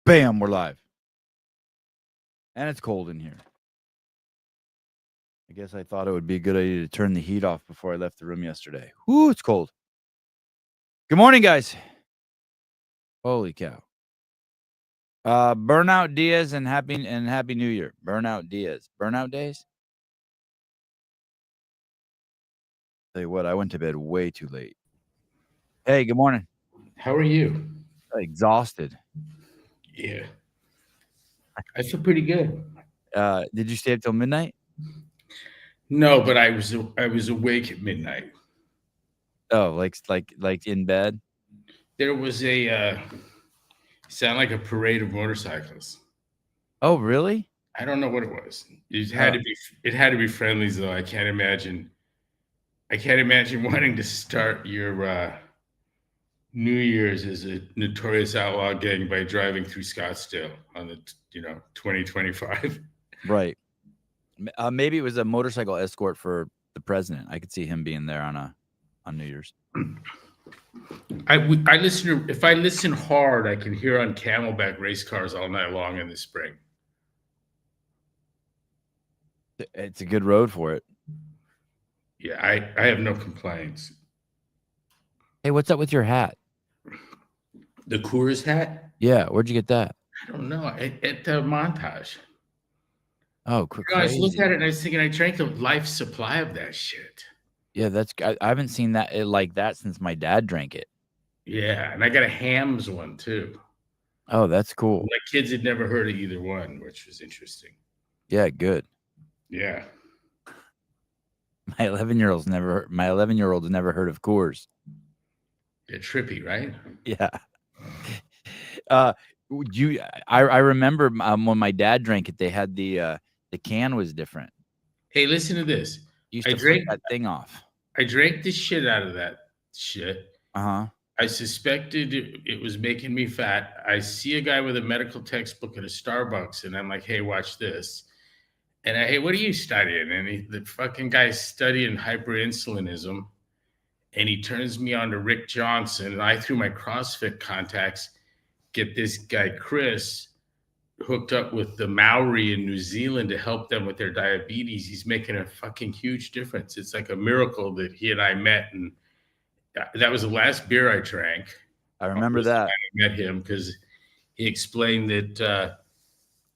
Bam, we're live. And it's cold in here. I guess I thought it would be a good idea to turn the heat off before I left the room yesterday. Whoo, it's cold. Good morning, guys. Holy cow. Burnout Diaz and happy New Year. Burnout Diaz. Burnout days? Tell you what, I went to bed way too late. Hey, good morning. How are you? Exhausted. Yeah. I feel pretty good. Did you stay up till midnight? No, but I was awake at midnight. Oh, like in bed? There was a sound like a parade of motorcycles. Oh, really? I don't know what it was. It had to be friendlies though. I can't imagine wanting to start your New Year's as a notorious outlaw gang by driving through Scottsdale on the 2025. Right. Maybe it was a motorcycle escort for the president. I could see him being there on New Year's. I listen to, if I listen hard, I can hear on Camelback race cars all night long in the spring. It's a good road for it. Yeah, I have no complaints. Hey, what's up with your hat? The Coors hat? Yeah, where'd you get that? I don't know. At the Montage. Oh, I was looking at it and I was thinking I drank a life supply of that shit. Yeah, I haven't seen that like that since my dad drank it. Yeah, and I got a Hams one too. Oh, that's cool. My kids had never heard of either one, which was interesting. Yeah, good. Yeah. My 11-year-old's never heard of Coors. They're trippy, right? Yeah. I remember when my dad drank it, they had the can was different. Hey, listen to this. You used to flip that thing off. I drank the shit out of that shit. Uh-huh. I suspected it was making me fat. I see a guy with a medical textbook at a Starbucks, and I'm like, hey, watch this. And hey, what are you studying? And the fucking guy's studying hyperinsulinism. And he turns me on to Rick Johnson. And I, through my CrossFit contacts, get this guy, Chris, hooked up with the Maori in New Zealand to help them with their diabetes. He's making a fucking huge difference. It's like a miracle that he and I met. And that was the last beer I drank. I remember that. I met him because he explained that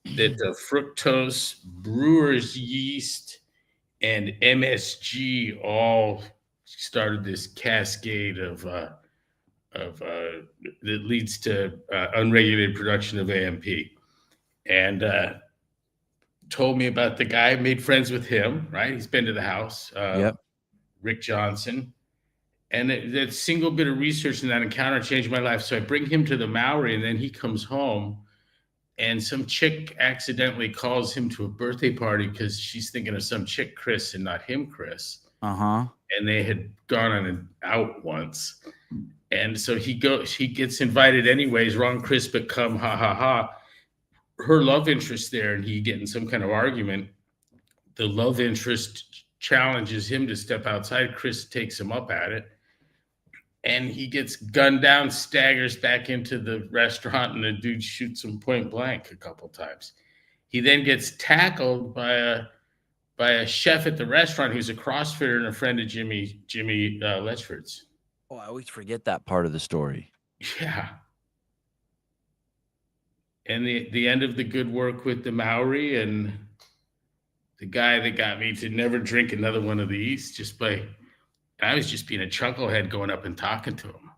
the fructose, brewer's yeast, and MSG all started this cascade of that leads to unregulated production of AMP, and told me about the guy. Made friends with him. Right, he's been to the house. Yep. Rick Johnson. And that single bit of research and that encounter changed my life. So I bring him to the Maori, and then he comes home. And some chick accidentally calls him to a birthday party because she's thinking of some chick, Chris, and not him, Chris. Uh-huh. And they had gone on an out once. And so he gets invited anyways. Wrong Chris, but come, ha, ha, ha. Her love interest there, and he get in some kind of argument. The love interest challenges him to step outside. Chris takes him up at it. And he gets gunned down, staggers back into the restaurant, and the dude shoots him point blank a couple times. He then gets tackled by a chef at the restaurant who's a CrossFitter and a friend of Jimmy Letchford's. Oh, I always forget that part of the story. Yeah. And the end of the good work with the Maori and the guy that got me to never drink another one of these I was just being a chucklehead going up and talking to him.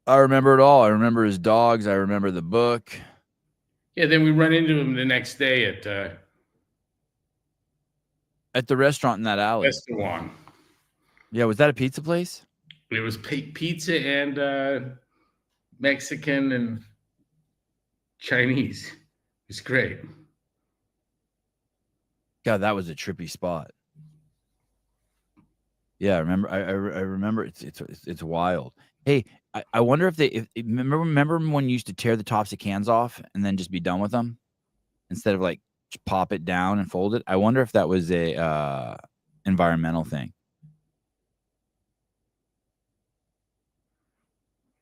I remember it all. I remember his dogs. I remember the book. Yeah, then we run into him the next day at the restaurant in that alley. Estewan. Yeah, was that a pizza place? It was pizza and Mexican and Chinese. It's great. God, that was a trippy spot. Yeah, I remember. I remember. It's wild. Hey, I wonder if remember when you used to tear the tops of cans off and then just be done with them instead of like just pop it down and fold it. I wonder if that was a environmental thing.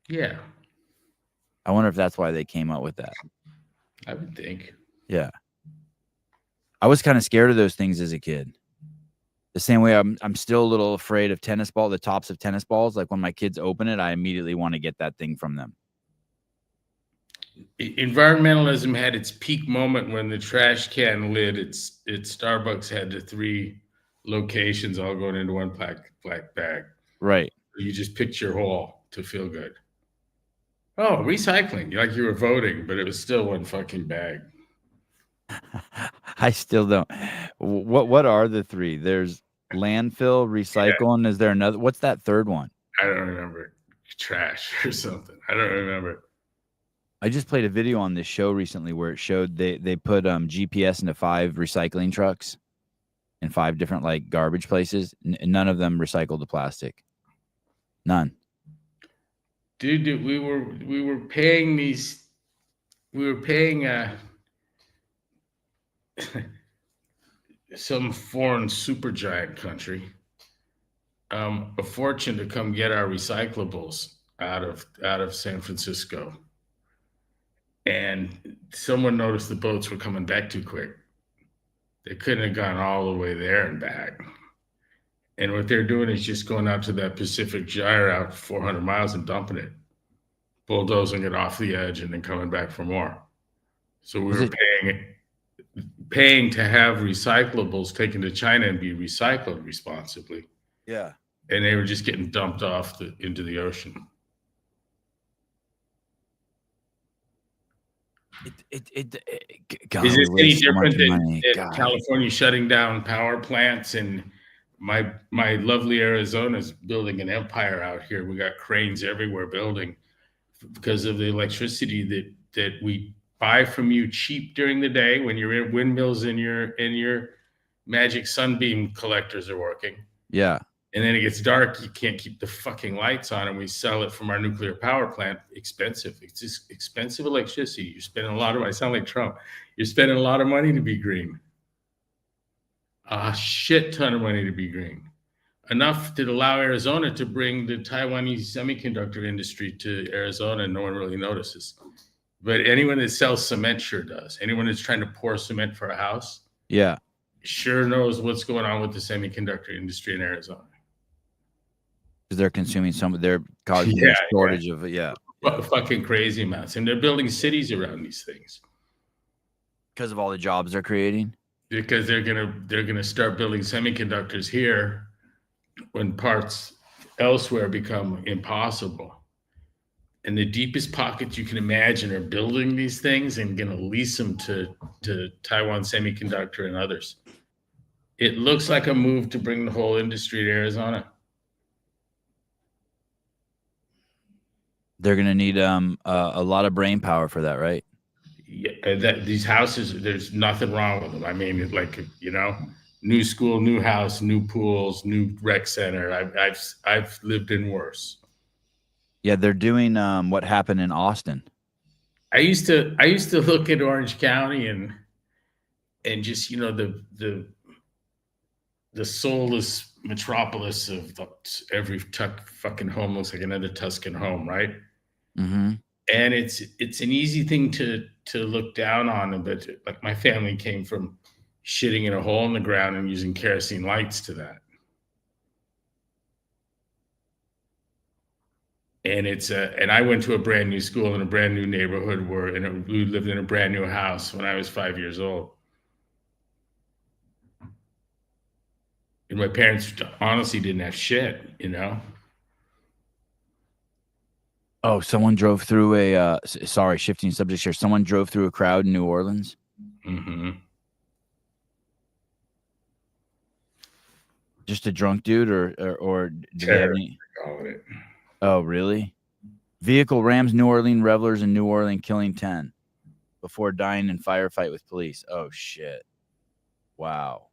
Yeah. I wonder if that's why they came up with that. I would think. Yeah. I was kind of scared of those things as a kid. The same way I'm still a little afraid of the tops of tennis balls. Like when my kids open it, I immediately want to get that thing from them. Environmentalism had its peak moment when the trash can lid at Starbucks had the 3 locations all going into one black bag. Right. You just picked your hole to feel good. Oh, recycling. Like you were voting, but it was still one fucking bag. I still don't. What are the 3? There's landfill, recycle, and is there another? What's that third one? I don't remember. Trash or something. I don't remember. I just played a video on this show recently where it showed they put GPS into 5 recycling trucks in 5 different like garbage places. None of them recycled the plastic. None. Dude, we were paying some foreign supergiant country a fortune to come get our recyclables out of San Francisco. And someone noticed the boats were coming back too quick. They couldn't have gone all the way there and back. And what they're doing is just going out to that Pacific Gyre out 400 miles and dumping it, bulldozing it off the edge and then coming back for more. So we were paying to have recyclables taken to China and be recycled responsibly. Yeah. And they were just getting dumped off into the ocean. God, is this any different than California shutting down power plants? And my lovely Arizona is building an empire out here. We got cranes everywhere building because of the electricity that we buy from you cheap during the day when your windmills and your magic sunbeam collectors are working. Yeah. And then it gets dark. You can't keep the fucking lights on, and we sell it from our nuclear power plant. Expensive. It's just expensive electricity. You're spending a lot of. I sound like Trump. You're spending a lot of money to be green. A shit ton of money to be green. Enough to allow Arizona to bring the Taiwanese semiconductor industry to Arizona, and no one really notices. But anyone that sells cement sure does. Anyone that's trying to pour cement for a house, yeah, sure knows what's going on with the semiconductor industry in Arizona. Because they're consuming they're causing a shortage of fucking crazy amounts, and they're building cities around these things because of all the jobs they're creating. Because they're gonna start building semiconductors here when parts elsewhere become impossible. And the deepest pockets you can imagine are building these things and gonna lease them to Taiwan Semiconductor and others. It looks like a move to bring the whole industry to Arizona. They're gonna need a lot of brain power for that, right? Yeah, these houses, there's nothing wrong with them. I mean, like, new school, new house, new pools, new rec center. I've lived in worse. Yeah, they're doing what happened in Austin. I used to look at Orange County and just the soulless metropolis of every fucking home looks like another Tuscan home, right? Mm-hmm. And it's an easy thing to look down on, but like my family came from shitting in a hole in the ground and using kerosene lights to that. And and I went to a brand new school in a brand new neighborhood we lived in a brand new house when I was 5 years old. And my parents honestly didn't have shit, Oh, someone drove through sorry, shifting subjects here. Someone drove through a crowd in New Orleans. Mm-hmm. Just a drunk dude, or did they have any? Oh, really? Vehicle rams New Orleans revelers in New Orleans, killing 10 before dying in firefight with police. Oh, shit. Wow.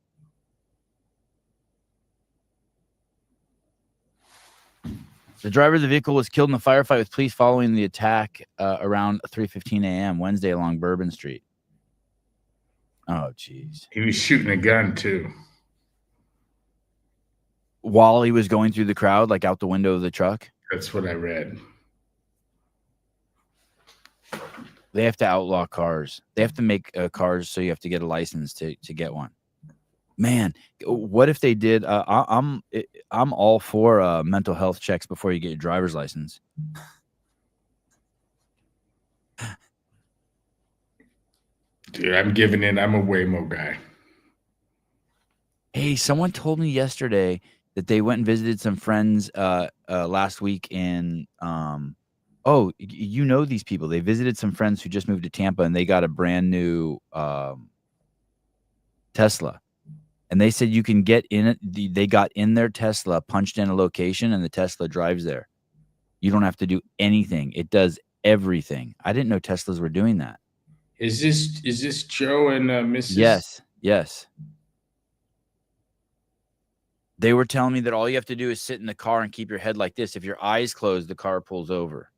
The driver of the vehicle was killed in a firefight with police following the attack around 3:15 a.m. Wednesday along Bourbon Street. Oh, jeez. He was shooting a gun, too. While he was going through the crowd, like out the window of the truck? That's what I read. They have to outlaw cars. They have to make cars so you have to get a license to get one. Man, what if they did? I'm all for mental health checks before you get your driver's license. Dude, I'm giving in. I'm a Waymo guy. Hey, someone told me yesterday that they went and visited some friends last week in you know these people. They visited some friends who just moved to Tampa and they got a brand new Tesla. And they said you can get in it. They got in their Tesla, punched in a location, and the Tesla drives there. You don't have to do anything. It does everything. I didn't know Teslas were doing that. Is this Joe and Mrs.? Yes. They were telling me that all you have to do is sit in the car and keep your head like this. If your eyes closed, the car pulls over.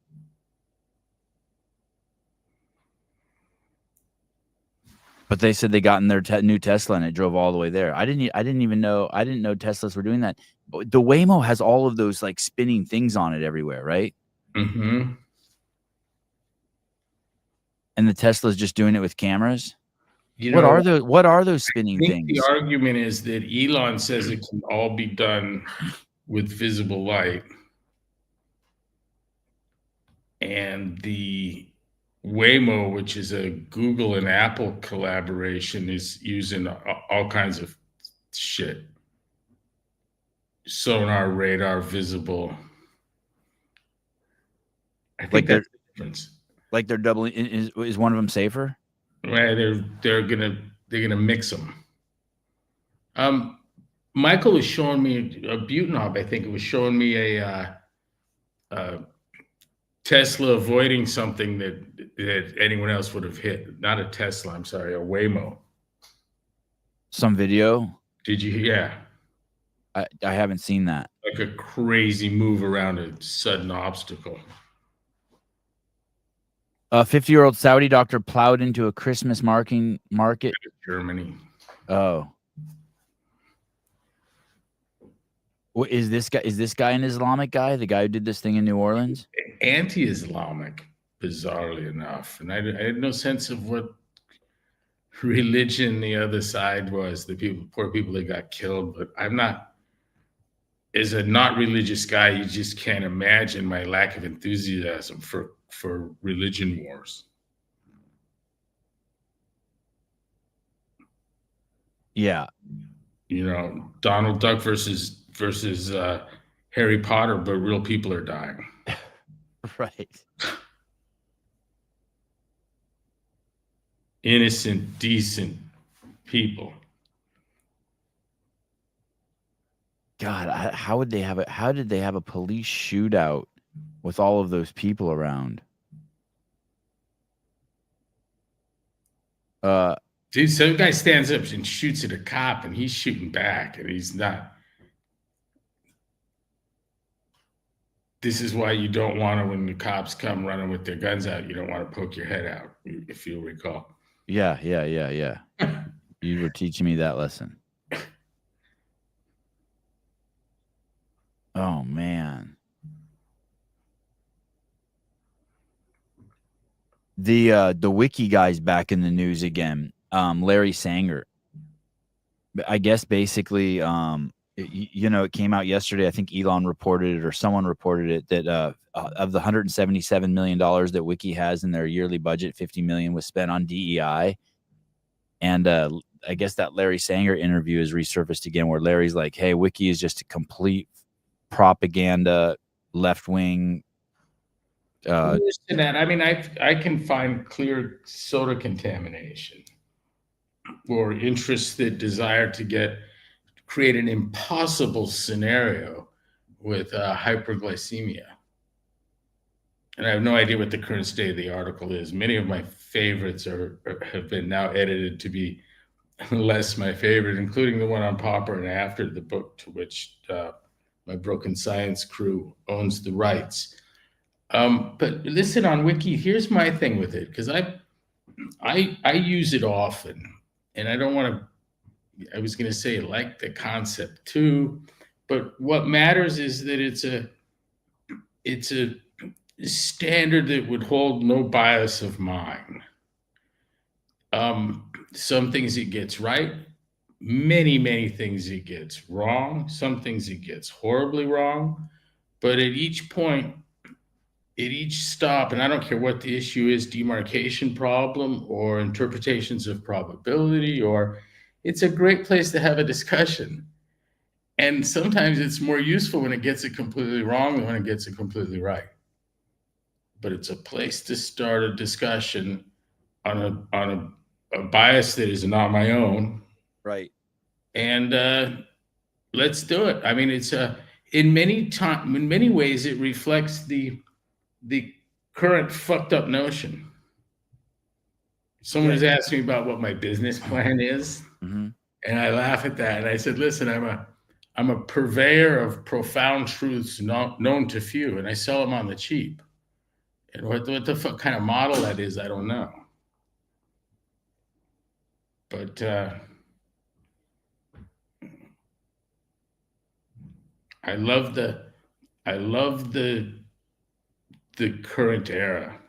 But they said they got in their new Tesla and it drove all the way there. I didn't even know. I didn't know Teslas were doing that. But the Waymo has all of those like spinning things on it everywhere, right? Mm-hmm. And the Tesla's just doing it with cameras. You What know, are those spinning I think things? the argument is that Elon says it can all be done with visible light, and the Waymo, which is a Google and Apple collaboration, is using all kinds of shit. Sonar, radar, visible. I think that's the difference. Like they're doubling. Is one of them safer? Right? They're gonna mix them. Michael was showing me a Butenhoff. I think it was showing me a Tesla avoiding something that anyone else would have hit. Not a Tesla. I'm sorry, a Waymo. Some video. Did you? Yeah. I haven't seen that. Like a crazy move around a sudden obstacle. A 50-year-old Saudi doctor plowed into a Christmas market. Germany. Oh. Is this guy an Islamic guy? The guy who did this thing in New Orleans? Anti-Islamic, bizarrely enough. And I had no sense of what religion the other side was, the poor people that got killed. But I'm not, as a not religious guy, you just can't imagine my lack of enthusiasm for religion wars. Yeah. You know, Donald Duck versus Harry Potter, but real people are dying. Right. Innocent, decent people. God, how did they have a police shootout with all of those people around? Dude, some guy stands up and shoots at a cop, and he's shooting back, and he's not. This is why you don't want to, when the cops come running with their guns out, you don't want to poke your head out, if you'll recall. Yeah. You were teaching me that lesson. Oh man. The wiki guy's back in the news again. Larry Sanger. I guess basically it came out yesterday. I think Elon reported it or someone reported it that of the $177 million that Wiki has in their yearly budget, $50 million was spent on DEI. And I guess that Larry Sanger interview is resurfaced again, where Larry's like, "Hey, Wiki is just a complete propaganda, left wing." Listen, that I mean, I can find clear soda contamination or interests that desire to create an impossible scenario with hyperglycemia. And I have no idea what the current state of the article is. Many of my favorites have been now edited to be less my favorite, including the one on Popper and After, the book to which my Broken Science crew owns the rights. But listen, on Wiki, here's my thing with it, because I use it often, and I don't want to. I was going to say like the concept too, but what matters is that it's a standard that would hold no bias of mine. Some things it gets right, many things it gets wrong, some things it gets horribly wrong. But at each point, at each stop, and I don't care what the issue is, demarcation problem or interpretations of probability, or it's a great place to have a discussion. And sometimes it's more useful when it gets it completely wrong than when it gets it completely right. But it's a place to start a discussion on a bias that is not my own. Right. And let's do it. I mean, it's in many ways it reflects the current fucked up notion. Someone has asked me about what my business plan is, and I laugh at that. And I said, "Listen, I'm a purveyor of profound truths known to few, and I sell them on the cheap. And what the fuck kind of model that is, I don't know. But I love the current era.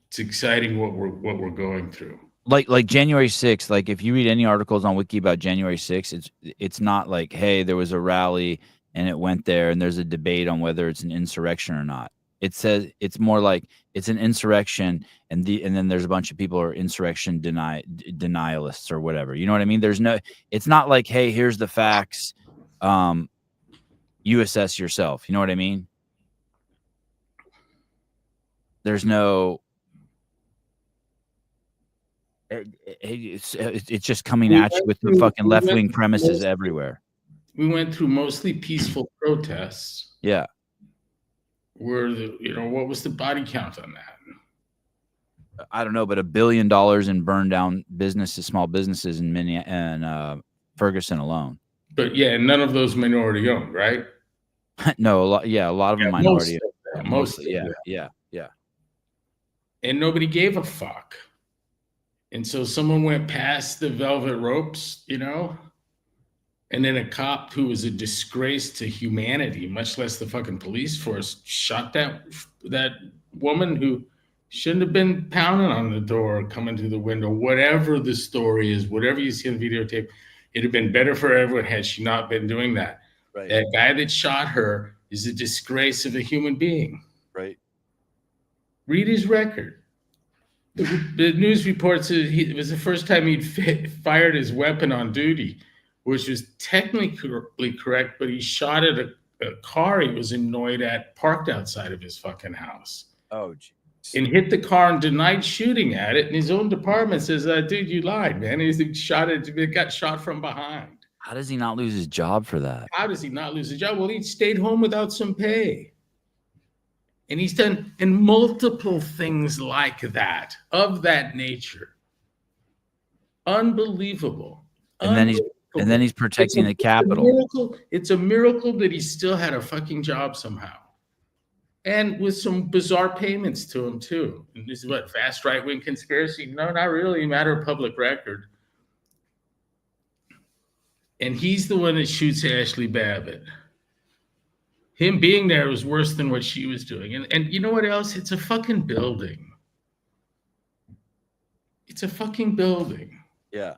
It's exciting what we're going through. Like January 6th, like if you read any articles on Wiki about January 6th, it's not like, hey, there was a rally and it went there and there's a debate on whether it's an insurrection or not. It says it's more like it's an insurrection and then there's a bunch of people who are insurrection denialists or whatever. You know what I mean? It's not like, hey, here's the facts. You assess yourself. You know what I mean? There's no. It's just coming at you with the fucking left-wing premises everywhere. We went through mostly peaceful protests. Yeah. Where what was the body count on that? I don't know, but $1 billion in burned down small businesses in Ferguson alone. But yeah, none of those minority owned, right? No, a lot of them minority. Mostly, yeah. And nobody gave a fuck. And so someone went past the velvet ropes, and then a cop who was a disgrace to humanity, much less the fucking police force, shot that woman who shouldn't have been pounding on the door, coming to the window, whatever the story is, whatever you see on videotape. It'd have been better for everyone had she not been doing that. Right. That guy that shot her is a disgrace of a human being. Right. Read his record. The news reports it was the first time he'd fired his weapon on duty, which was technically correct, but he shot at a car he was annoyed at parked outside of his fucking house. Oh, geez. And hit the car and denied shooting at it. And his own department says, dude, you lied, man. It got shot from behind. How does he not lose his job for that? How does he not lose his job? Well, he stayed home without some pay. And he's done multiple things like that, of that nature. Unbelievable. And then he's protecting the Capitol. It's a miracle that he still had a fucking job somehow. And with some bizarre payments to him, too. And this is what, vast right-wing conspiracy? No, not really. Matter of public record. And he's the one that shoots Ashley Babbitt. Him being there was worse than what she was doing. And you know what else? It's a fucking building. It's a fucking building. Yeah.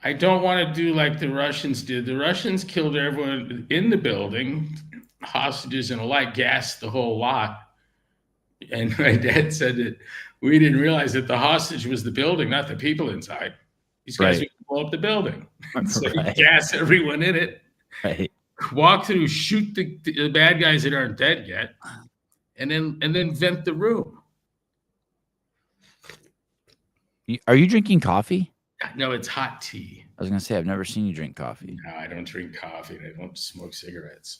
I don't want to do like the Russians did. The Russians killed everyone in the building, hostages and alike, gassed the whole lot. And my dad said that we didn't realize that the hostage was the building, not the people inside. These guys would blow up the building. So you gas everyone in it, walk through, shoot the bad guys that aren't dead yet, and then vent the room. Are you drinking coffee? No, it's hot tea. I was going to say, I've never seen you drink coffee. No, I don't drink coffee and I don't smoke cigarettes.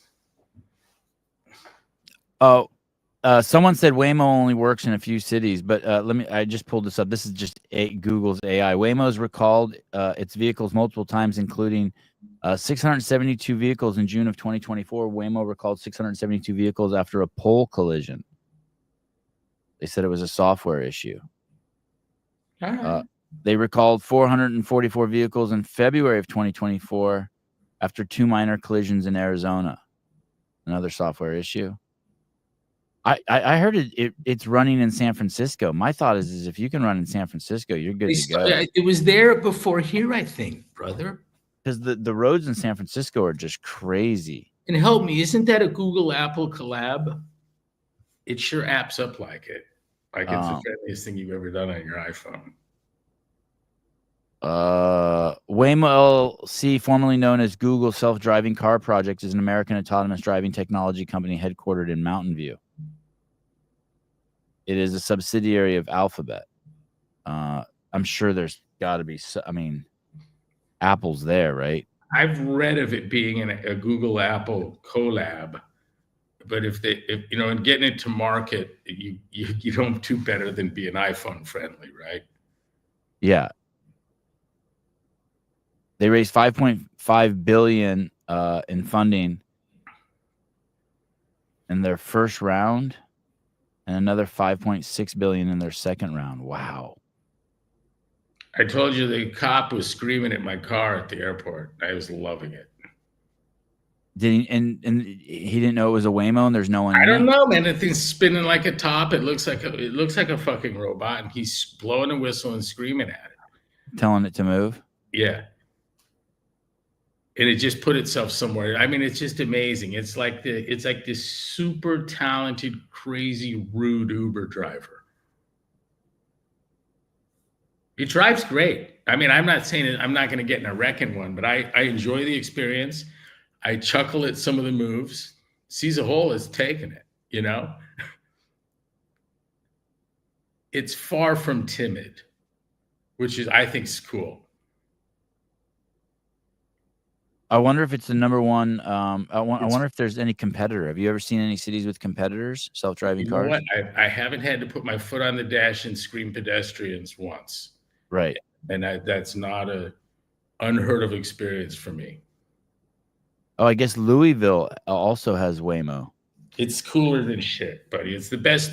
Oh, someone said Waymo only works in a few cities, but I just pulled this up. This is just Google's AI. Waymo's recalled its vehicles multiple times, including 672 vehicles in June of 2024. Waymo recalled 672 vehicles after a pole collision. They said it was a software issue. They recalled 444 vehicles in February of 2024 after 2 minor collisions in Arizona. Another software issue. I heard it's running in San Francisco. My thought is if you can run in San Francisco, you're good to go. It was there before here, I think, brother. Because the roads in San Francisco are just crazy. And help me, isn't that a Google Apple collab? It sure apps up like it. Like it's the friendliest thing you've ever done on your iPhone. Waymo LLC, formerly known as Google Self-Driving Car Project, is an American autonomous driving technology company headquartered in Mountain View. It is a subsidiary of Alphabet. I'm sure there's got to be. I mean, Apple's there, right? I've read of it being a Google Apple collab, but if and getting it to market, you don't do better than being iPhone friendly, right? Yeah. They raised $5.5 billion in funding in their first round, and another $5.6 billion in their second round. Wow. I told you the cop was screaming at my car at the airport. I was loving it. Did he, and he didn't know it was a Waymo and there's no one in it? I don't know, man. The thing's spinning like a top. It looks like a fucking robot, and he's blowing a whistle and screaming at it. Telling it to move? Yeah. And it just put itself somewhere. I mean, it's just amazing. It's like this super talented, crazy, rude Uber driver. It drives great. I mean, I'm not saying I'm not going to get in a wreck in one, but I enjoy the experience. I chuckle at some of the moves. Sees a hole, is taking it, you know? It's far from timid, which is, I think, is cool. I wonder if it's the number one. I wonder if there's any competitor. Have you ever seen any cities with competitors, self-driving cars? You know what? I haven't had to put my foot on the dash and scream pedestrians once. Right. And that's not a unheard of experience for me. Oh, I guess Louisville also has Waymo. It's cooler than shit, buddy. It's the best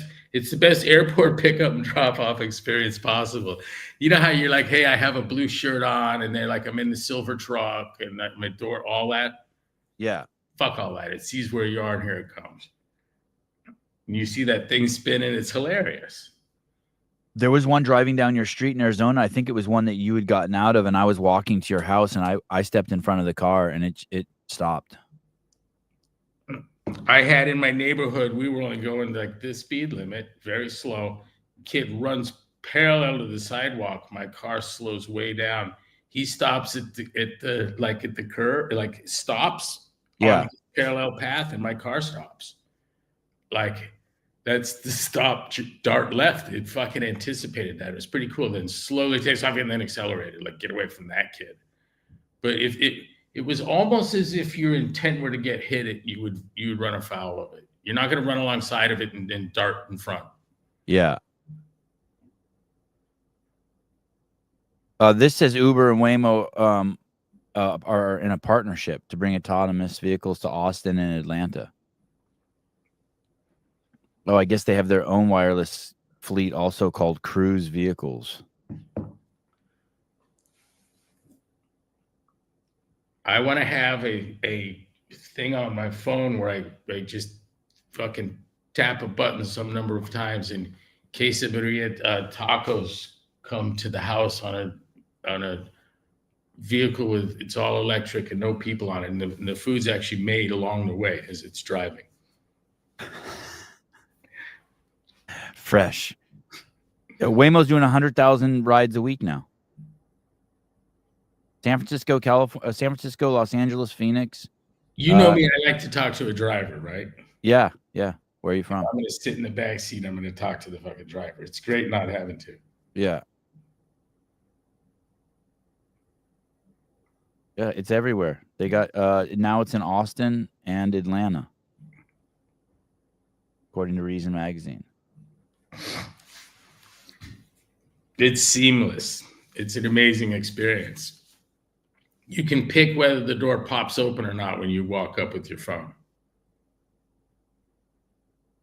airport pickup and drop off experience possible. You know how you're like, hey, I have a blue shirt on, and they're like, I'm in the silver truck, and my door, all that. Yeah. Fuck all that. It sees where you are, and here it comes. And you see that thing spinning. It's hilarious. There was one driving down your street in Arizona. I think it was one that you had gotten out of, and I was walking to your house, and I stepped in front of the car, and it stopped. I had in my neighborhood, we were only going like this speed limit, very slow. Kid runs parallel to the sidewalk. My car slows way down. He stops at the curb, like stops on the parallel path, and my car stops. Like, that's the stop, dart left. It fucking anticipated that. It was pretty cool. Then slowly takes off and then accelerated, like, get away from that kid. But if it was almost as if your intent were to get hit, you would run afoul of it. You're not going to run alongside of it and then dart in front. Yeah. This says Uber and Waymo are in a partnership to bring autonomous vehicles to Austin and Atlanta. Oh, I guess they have their own wireless fleet, also called Cruise vehicles. I want to have a thing on my phone where I just fucking tap a button some number of times in case tacos come to the house on a vehicle with it's all electric and no people on it, and the food's actually made along the way as it's driving. Fresh. Waymo's doing 100,000 rides a week now. San Francisco, California, San Francisco, Los Angeles, Phoenix. You know me, I like to talk to a driver, right? Yeah. Where are you from? I'm going to sit in the back seat. I'm going to talk to the fucking driver. It's great not having to. Yeah. Yeah, it's everywhere. They got now it's in Austin and Atlanta, according to Reason Magazine. It's seamless. It's an amazing experience. You can pick whether the door pops open or not when you walk up with your phone.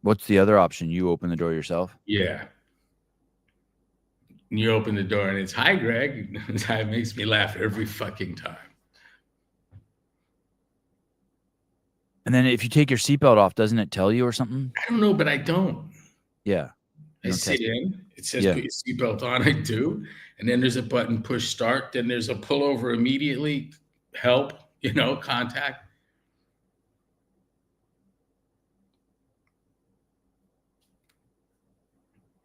What's the other option? You open the door yourself? Yeah. And you open the door and it's, hi, Greg. It makes me laugh every fucking time. And then if you take your seatbelt off, doesn't it tell you or something? I don't know, but I don't. Yeah. I You don't sit test it. in. It says Yeah. put your seatbelt on. I do, and then there's a button push start. Then there's a pullover immediately, help. Contact.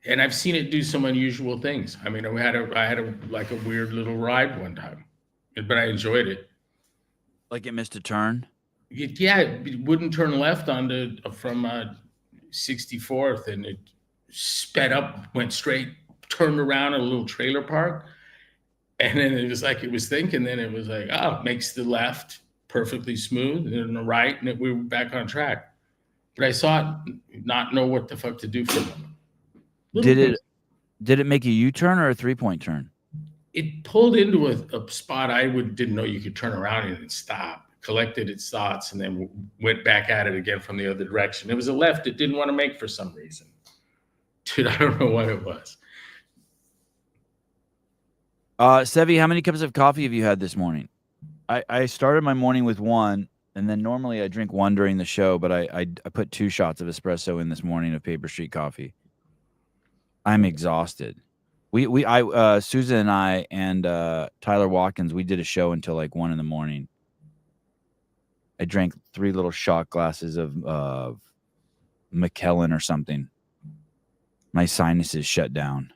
And I've seen it do some unusual things. I mean, I had a like a weird little ride one time, but I enjoyed it. Like it missed a turn? Yeah, it wouldn't turn left onto from 64th, and it sped up, went straight, turned around at a little trailer park, and then it was like it was thinking. Then it was like, oh, it makes the left perfectly smooth, and then the right, and we were back on track. But I saw it, not know what the fuck to do for them. Did it make a U-turn or a 3-point turn? It pulled into a spot didn't know you could turn around in and stop. Collected its thoughts and then went back at it again from the other direction. It was a left it didn't want to make for some reason. Dude, I don't know what it was. Sevi, how many cups of coffee have you had this morning? I started my morning with one, and then normally I drink one during the show, but I put 2 shots of espresso in this morning of Paper Street coffee. I'm exhausted. Susan and I and Tyler Watkins, we did a show until like 1 a.m. I drank 3 little shot glasses of McKellen or something. My sinuses shut down.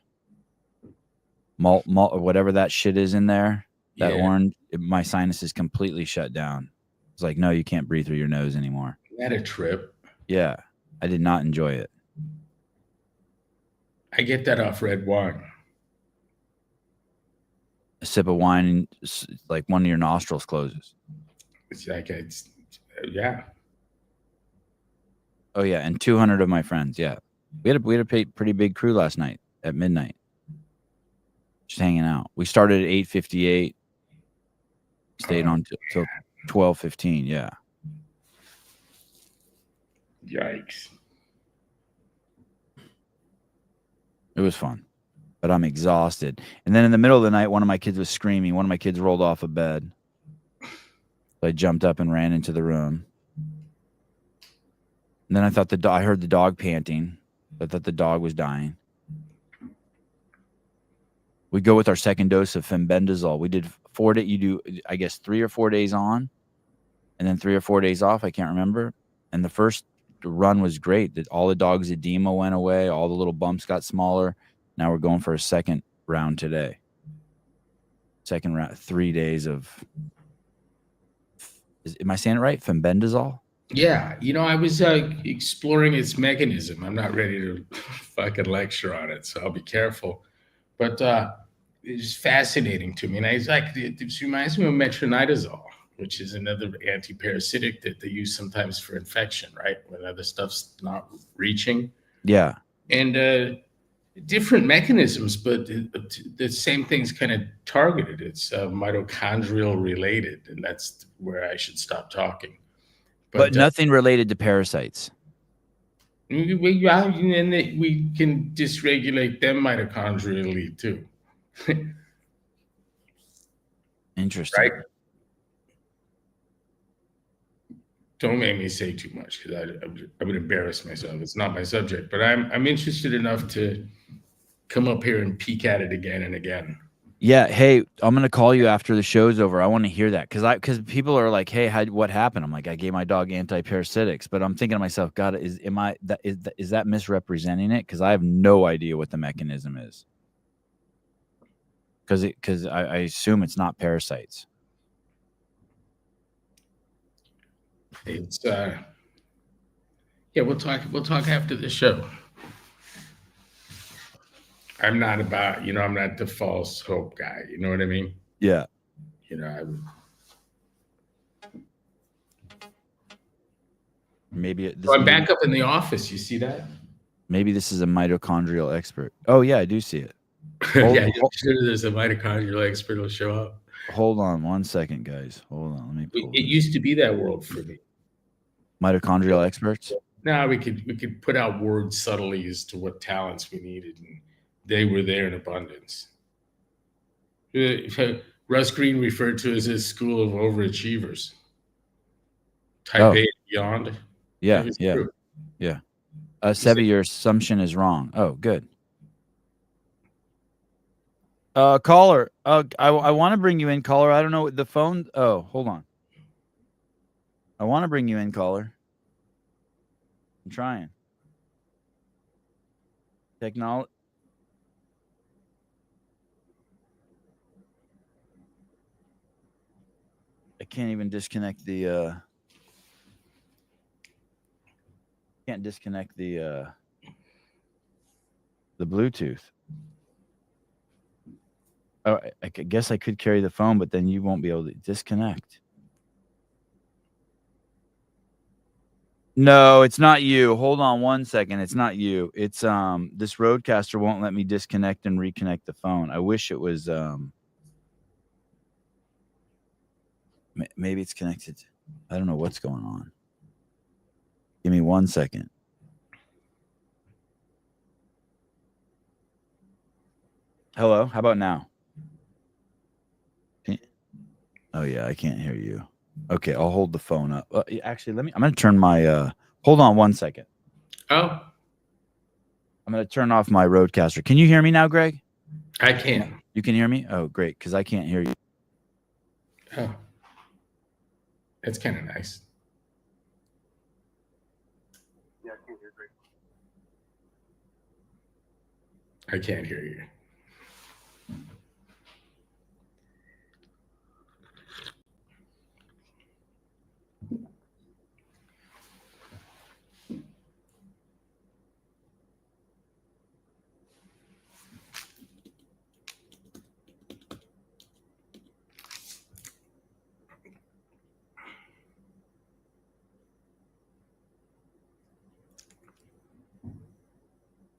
Malt or whatever that shit is in there, that orange, my sinuses completely shut down. It's like, no, you can't breathe through your nose anymore. Had a trip. Yeah, I did not enjoy it. I get that off red wine. A sip of wine, and like one of your nostrils closes. It's like yeah. Oh yeah, and 200 of my friends. Yeah, we had a pretty big crew last night at midnight. Just hanging out. We started at 8:58. Stayed on till 12:15. Yeah. Yikes. It was fun, but I'm exhausted. And then in the middle of the night, one of my kids was screaming. One of my kids rolled off of bed. So I jumped up and ran into the room. And then I thought I heard the dog panting. I thought the dog was dying. We go with our second dose of fenbendazole. We did 4 days. You do, I guess, 3 or 4 days on, and then 3 or 4 days off. I can't remember. And the first run was great. All the dog's edema went away. All the little bumps got smaller. Now we're going for a second round today. Second round, 3 days of. Am I saying it right? Fenbendazole? Yeah, I was exploring its mechanism. I'm not ready to fucking lecture on it, so I'll be careful. But it's fascinating to me, and it reminds me of metronidazole, which is another anti-parasitic that they use sometimes for infection, right? When other stuff's not reaching. Yeah. And different mechanisms, but the same thing's kind of targeted. It's mitochondrial related, and that's where I should stop talking. But nothing related to parasites. And we can dysregulate them mitochondrially too. Interesting. Right? Don't make me say too much because I would embarrass myself. It's not my subject, but I'm interested enough to come up here and peek at it again and again. Yeah. Hey, I'm gonna call you after the show's over. I want to hear that because people are like, "Hey, what happened?" I'm like, "I gave my dog anti-parasitics," but I'm thinking to myself, "God, is that misrepresenting it?" Because I have no idea what the mechanism is. Because I assume it's not parasites. It's yeah. We'll talk after the show. I'm not I'm not the false hope guy. You know what I mean? Yeah. Maybe I'm back up in the office. You see that? Maybe this is a mitochondrial expert. Oh yeah, I do see it. Yeah, sure. There's a mitochondrial expert will show up. Hold on 1 second, guys. Hold on. Let me pull it used to be that world for me. Mitochondrial experts? Now we could put out words subtly as to what talents we needed, and they were there in abundance. Russ Green referred to as a school of overachievers. Type A, yawned. Yeah, It was yeah, true. yeah. Sevi, your assumption is wrong. Oh, good. Caller. I want to bring you in, caller. I don't know the phone. Oh, hold on. I want to bring you in, caller. I'm trying. Technology. I can't even disconnect the. Can't disconnect the Bluetooth. Oh, I guess I could carry the phone, but then you won't be able to disconnect. No, it's not you. Hold on one second. It's not you. It's this Roadcaster won't let me disconnect and reconnect the phone. I wish it was maybe it's connected. I don't know what's going on. Give me 1 second. Hello, how about now? Oh yeah, I can't hear you. Okay, I'll hold the phone up. Actually, I'm going to turn my hold on 1 second. Oh, I'm going to turn off my Roadcaster. Can you hear me now, Greg? I can. You can hear me? Oh, great, because I can't hear you. Oh, that's kind of nice. Yeah, I can't hear Greg. I can't hear you.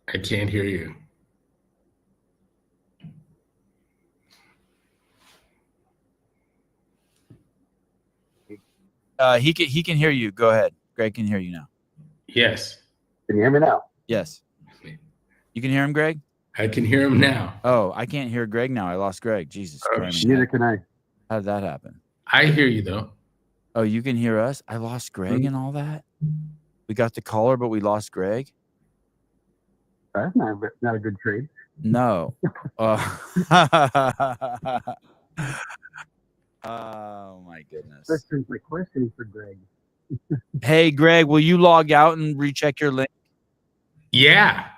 I can't hear you. He can hear you. Go ahead. Greg can hear you now. Yes. Can you hear me now? Yes. You can hear him, Greg? I can hear him now. Oh, I can't hear Greg now. I lost Greg. Jesus Christ. Neither can I. How did that happen? I hear you, though. Oh, you can hear us? I lost Greg and all that? We got the caller, but we lost Greg? That's not a good trade. No. Oh, my goodness. That's my question for Greg. Hey, Greg, will you log out and recheck your link? Yeah.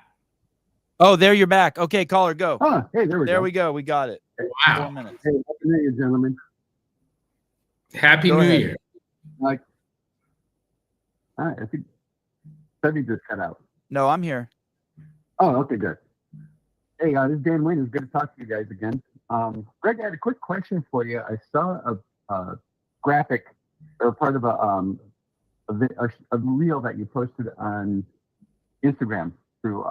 Oh, there you're back. Okay, caller, go. Oh, hey, there we go. There we go. We got it. Wow. 4 minutes. Hey, happy New Year, gentlemen. Happy Go New ahead. Year. Like, I think Stevie just cut out. No, I'm here. Oh, okay, good. Hey, this is Dan Wayne. It's good to talk to you guys again. Greg, I had a quick question for you. I saw a graphic or part of a reel that you posted on Instagram through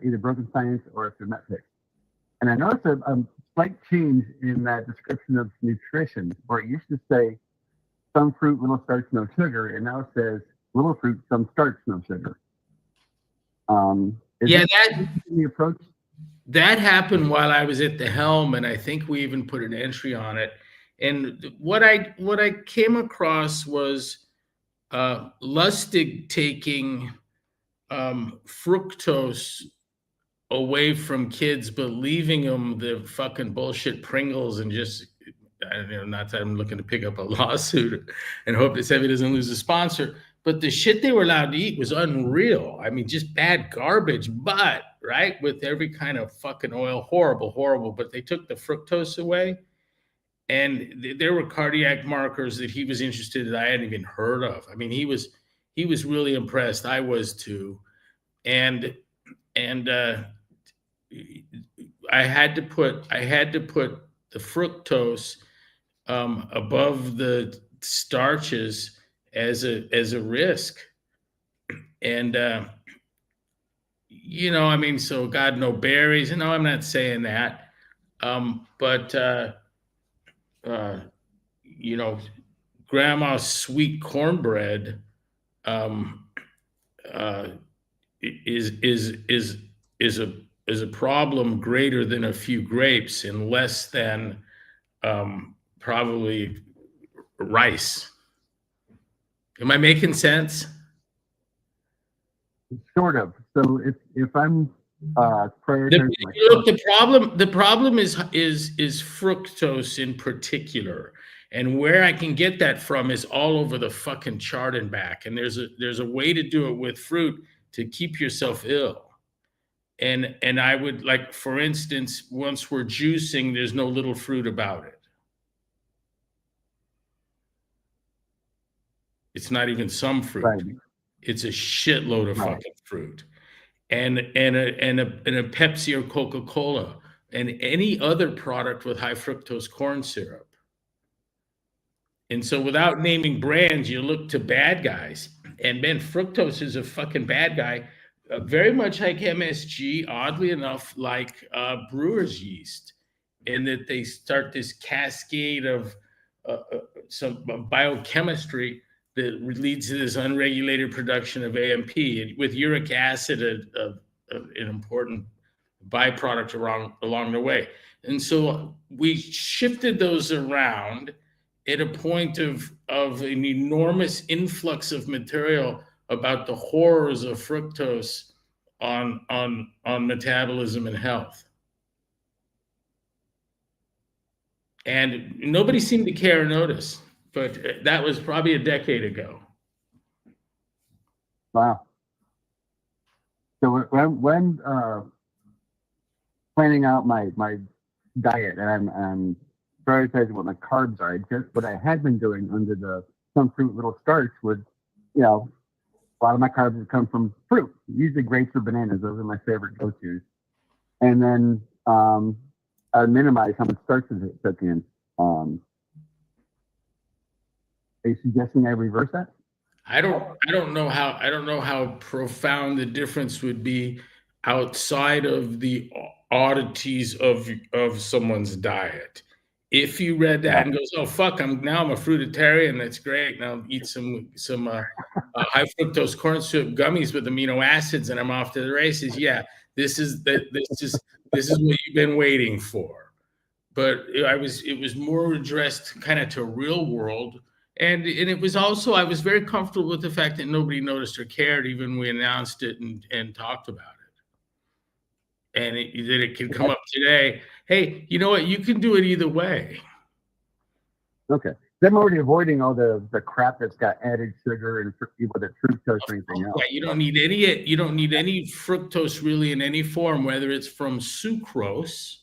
either Broken Science or through Netflix. And I noticed a slight change in that description of nutrition, where it used to say some fruit, little starch, no sugar, and now it says little fruit, some starch, no sugar. Yeah, the approach. that happened while I was at the helm, and I think we even put an entry on it. And what I came across was Lustig taking fructose away from kids, but leaving them the fucking bullshit Pringles and just, I don't know, not that I'm looking to pick up a lawsuit and hope that Sevi doesn't lose a sponsor, but the shit they were allowed to eat was unreal. I mean, just bad garbage, but right, with every kind of fucking oil, horrible, but they took the fructose away. And there were cardiac markers that he was interested in that I hadn't even heard of. I mean, he was really impressed. I was too. And I had to put the fructose above the starches as a risk. And I mean, so God, no berries. No, I'm not saying that. But grandma's sweet cornbread is a problem greater than a few grapes and less than probably rice. Am I making sense? Sort of. So if I'm prioritizing Look, the problem is fructose in particular, and where I can get that from is all over the fucking chart and back. And there's a way to do it with fruit to keep yourself ill. And I would, like, for instance, once we're juicing, there's no little fruit about it. It's not even some fruit. Right. It's a shitload of fucking fruit. And a Pepsi or Coca-Cola and any other product with high fructose corn syrup. And so without naming brands, you look to bad guys. And man, fructose is a fucking bad guy, very much like MSG, oddly enough, like brewer's yeast, in that they start this cascade of some biochemistry that leads to this unregulated production of AMP, and with uric acid, an important byproduct along the way. And so we shifted those around at a point of an enormous influx of material about the horrors of fructose on metabolism and health. And nobody seemed to care or notice, but that was probably a decade ago. Wow. So when planning out my diet, and I'm prioritizing what my carbs are, just what I had been doing under the some fruit little starch would, a lot of my carbs would come from fruit, usually grapes or bananas. Those are my favorite go-tos. And then I would minimize how much starch I took in. Are you suggesting I reverse that? I don't know how profound the difference would be outside of the oddities of someone's diet. If you read that and goes, oh fuck, I'm a fruitarian, that's great. Now I'll eat some high fructose corn syrup gummies with amino acids, and I'm off to the races. Yeah, this is what you've been waiting for. But it was more addressed kind of to real world. And it was also, I was very comfortable with the fact that nobody noticed or cared, even when we announced it and talked about it. And that it could come up today. Hey, you know what? You can do it either way. Okay. I'm already avoiding all the crap that's got added sugar and whether fructose or anything else. Yeah, you don't need any fructose really in any form, whether it's from sucrose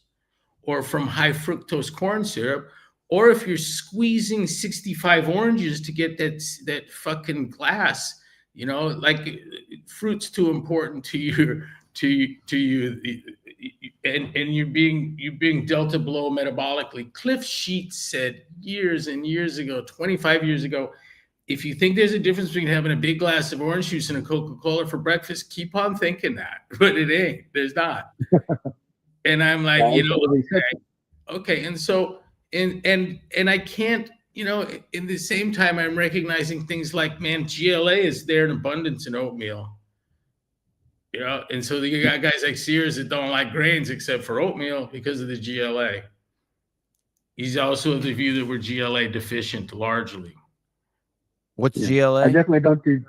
or from high fructose corn syrup, or if you're squeezing 65 oranges to get that fucking glass, like fruit's too important to you, and you're being dealt a blow metabolically. Cliff Sheets said years and years ago, 25 years ago, if you think there's a difference between having a big glass of orange juice and a Coca-Cola for breakfast, keep on thinking that, but it ain't. There's not. And I'm like, okay. And so, and I can't, in the same time, I'm recognizing things like, man, GLA is there in abundance in oatmeal. And so you got guys like Sears that don't like grains except for oatmeal because of the GLA. He's also of the view that we're GLA deficient largely. What's GLA? I definitely don't do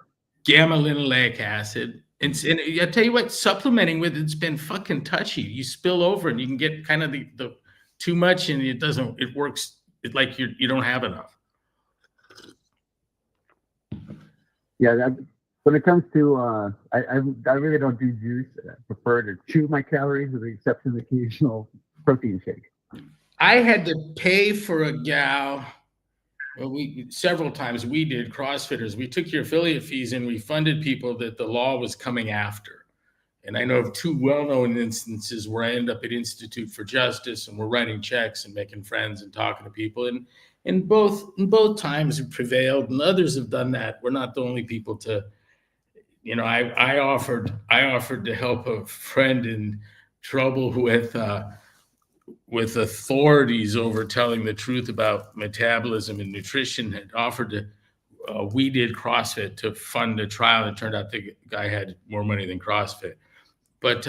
gamma linoleic acid. And I tell you what, supplementing with it's been fucking touchy. You spill over and you can get kind of the too much, and it works like you don't have enough. Yeah, when it comes to I really don't do juice. I prefer to chew my calories, with the exception of the occasional protein shake. I had to pay for a gal. Well, several times we did, CrossFitters. We took your affiliate fees and we funded people that the law was coming after. And I know of two well-known instances where I end up at Institute for Justice, and we're writing checks and making friends and talking to people. And both times it prevailed, and others have done that. We're not the only people to, I offered to help a friend in trouble with authorities over telling the truth about metabolism and nutrition, had offered to, we did CrossFit to fund a trial. It turned out the guy had more money than CrossFit. But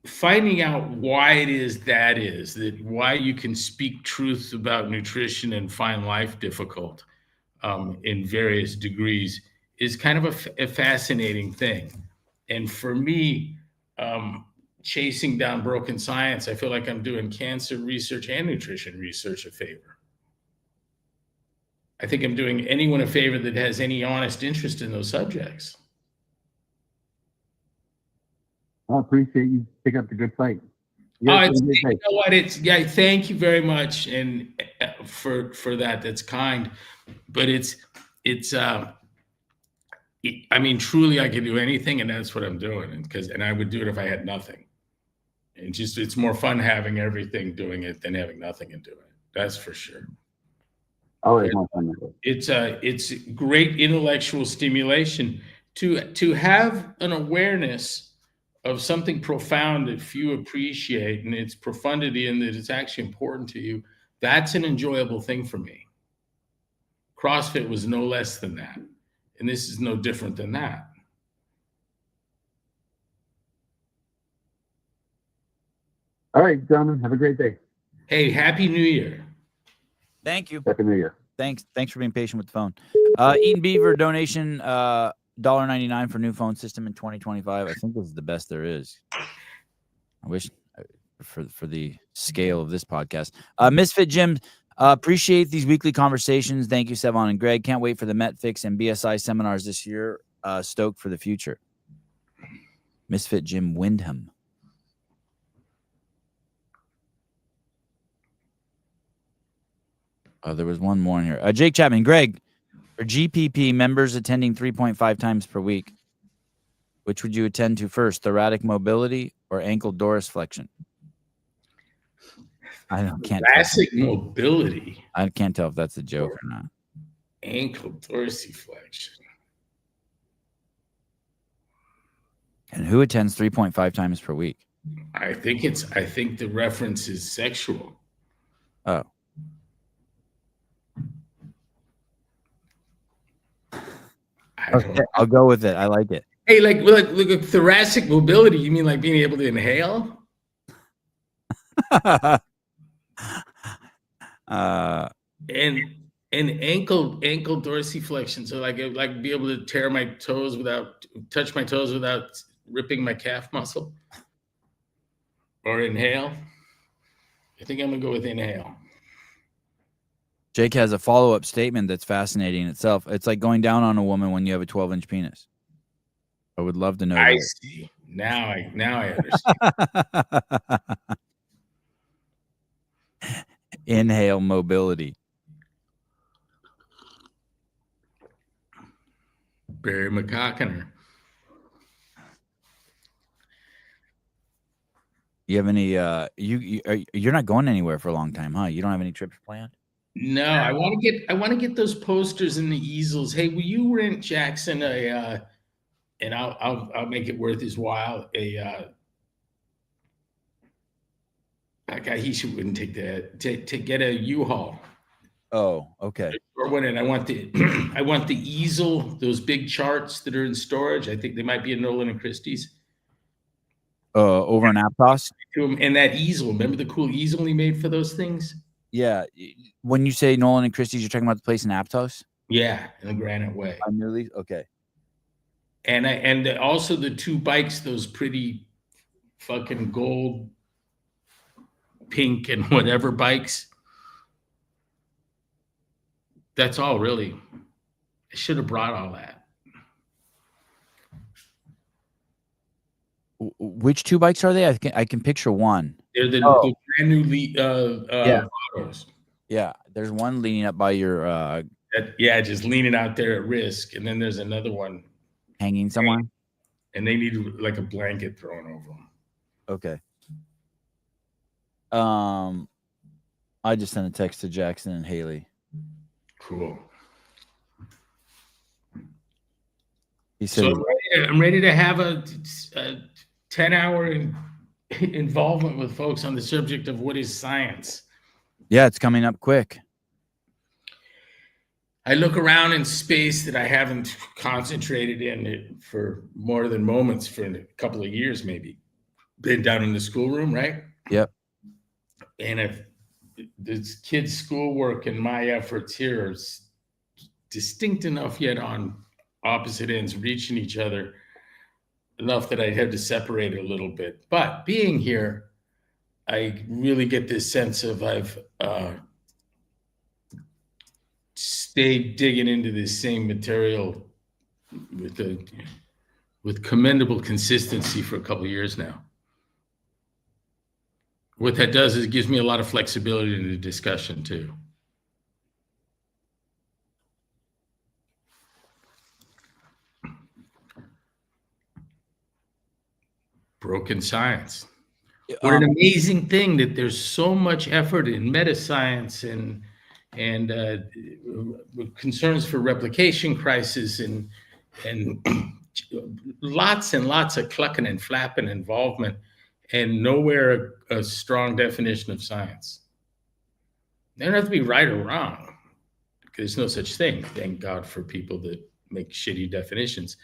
finding out why it is that why you can speak truth about nutrition and find life difficult in various degrees is kind of a fascinating thing. And for me, chasing down broken science, I feel like I'm doing cancer research and nutrition research a favor. I think I'm doing anyone a favor that has any honest interest in those subjects. I appreciate you picking up the good fight. You know what? Thank you very much, and for that. That's kind, but I mean, truly, I can do anything, and that's what I'm doing. And I would do it if I had nothing. And it's more fun having everything doing it than having nothing and doing it. That's for sure. Always more fun. It's great intellectual stimulation to have an awareness of something profound that few appreciate, and its profundity, and that it's actually important to you. That's an enjoyable thing for me. CrossFit was no less than that, and this is no different than that. All right, gentlemen, have a great day. Hey, Happy New Year. Thank you. Happy New Year. Thanks for being patient with the phone. Eaton Beaver donation, $1.99 for new phone system in 2025. I think this is the best there is. I wish for the scale of this podcast. Misfit Jim, appreciate these weekly conversations. Thank you, Sevon and Greg. Can't wait for the MetFix and BSI seminars this year. Stoked for the future. Misfit Jim Wyndham. There was one more in here. Jake Chapman, Greg, for GPP members attending 3.5 times per week, which would you attend to first, thoracic mobility or ankle dorsiflexion? Can't thoracic mobility. I can't tell if that's a joke or not. Ankle dorsiflexion. And who attends 3.5 times per week? I think the reference is sexual. Oh. Okay, I'll go with it. I like it. Hey, like thoracic mobility, you mean like being able to inhale? And ankle dorsiflexion, so like be able to touch my toes without ripping my calf muscle, or inhale. I think I'm gonna go with inhale. Jake has a follow-up statement that's fascinating in itself. It's like going down on a woman when you have a 12-inch penis. I would love to know. I see. Now I understand. Inhale mobility. Barry McCockiner. You have any? You're not going anywhere for a long time, huh? You don't have any trips planned? No, I want to get those posters and the easels. Hey, will you rent Jackson and I'll make it worth his while. He wouldn't take that to get a U-Haul. Oh, okay. And I want the easel, those big charts that are in storage. I think they might be in Nolan and Christie's. Over in Aptos. And that easel, remember the cool easel he made for those things? Yeah. When you say Nolan and Christie's, you're talking about the place in Aptos? Yeah, in the Granite Way. Okay. And also the two bikes, those pretty fucking gold, pink, and whatever bikes. That's all, really. I should have brought all that. Which two bikes are they? I can picture one. They're the brand new photos. Yeah, there's one leaning up by your just leaning out there at risk, and then there's another one hanging somewhere, and they need like a blanket thrown over them. Okay. I just sent a text to Jackson and Haley. Cool. He said, "So I'm ready to have a 10-hour involvement with folks on the subject of what is science." Yeah, it's coming up quick. I look around in space that I haven't concentrated in it for more than moments for a couple of years, maybe. been down in the schoolroom, right? Yep. And if this kid's schoolwork and my efforts here are distinct enough yet on opposite ends, reaching each other enough that I'd have to separate it a little bit. But being here, I really get this sense of I've stayed digging into this same material with commendable consistency for a couple of years now. What that does is it gives me a lot of flexibility in the discussion too. Broken science. What an amazing thing that there's so much effort in meta-science and concerns for replication crisis and lots and lots of clucking and flapping involvement, and nowhere a strong definition of science. They don't have to be right or wrong, because there's no such thing. Thank God for people that make shitty definitions,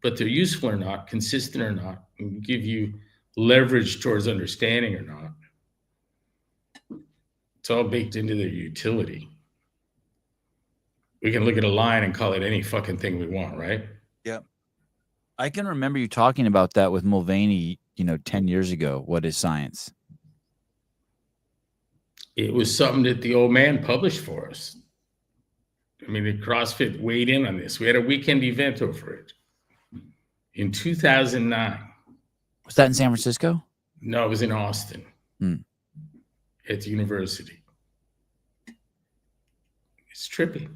but they're useful or not, consistent or not, and give you leverage towards understanding or not. It's all baked into their utility. We can look at a line and call it any fucking thing we want, right? Yeah. I can remember you talking about that with Mulvaney, 10 years ago. What is science? It was something that the old man published for us. I mean, the CrossFit weighed in on this. We had a weekend event over it in 2009. Was that in San Francisco? No, it was in Austin at the university. It's trippy.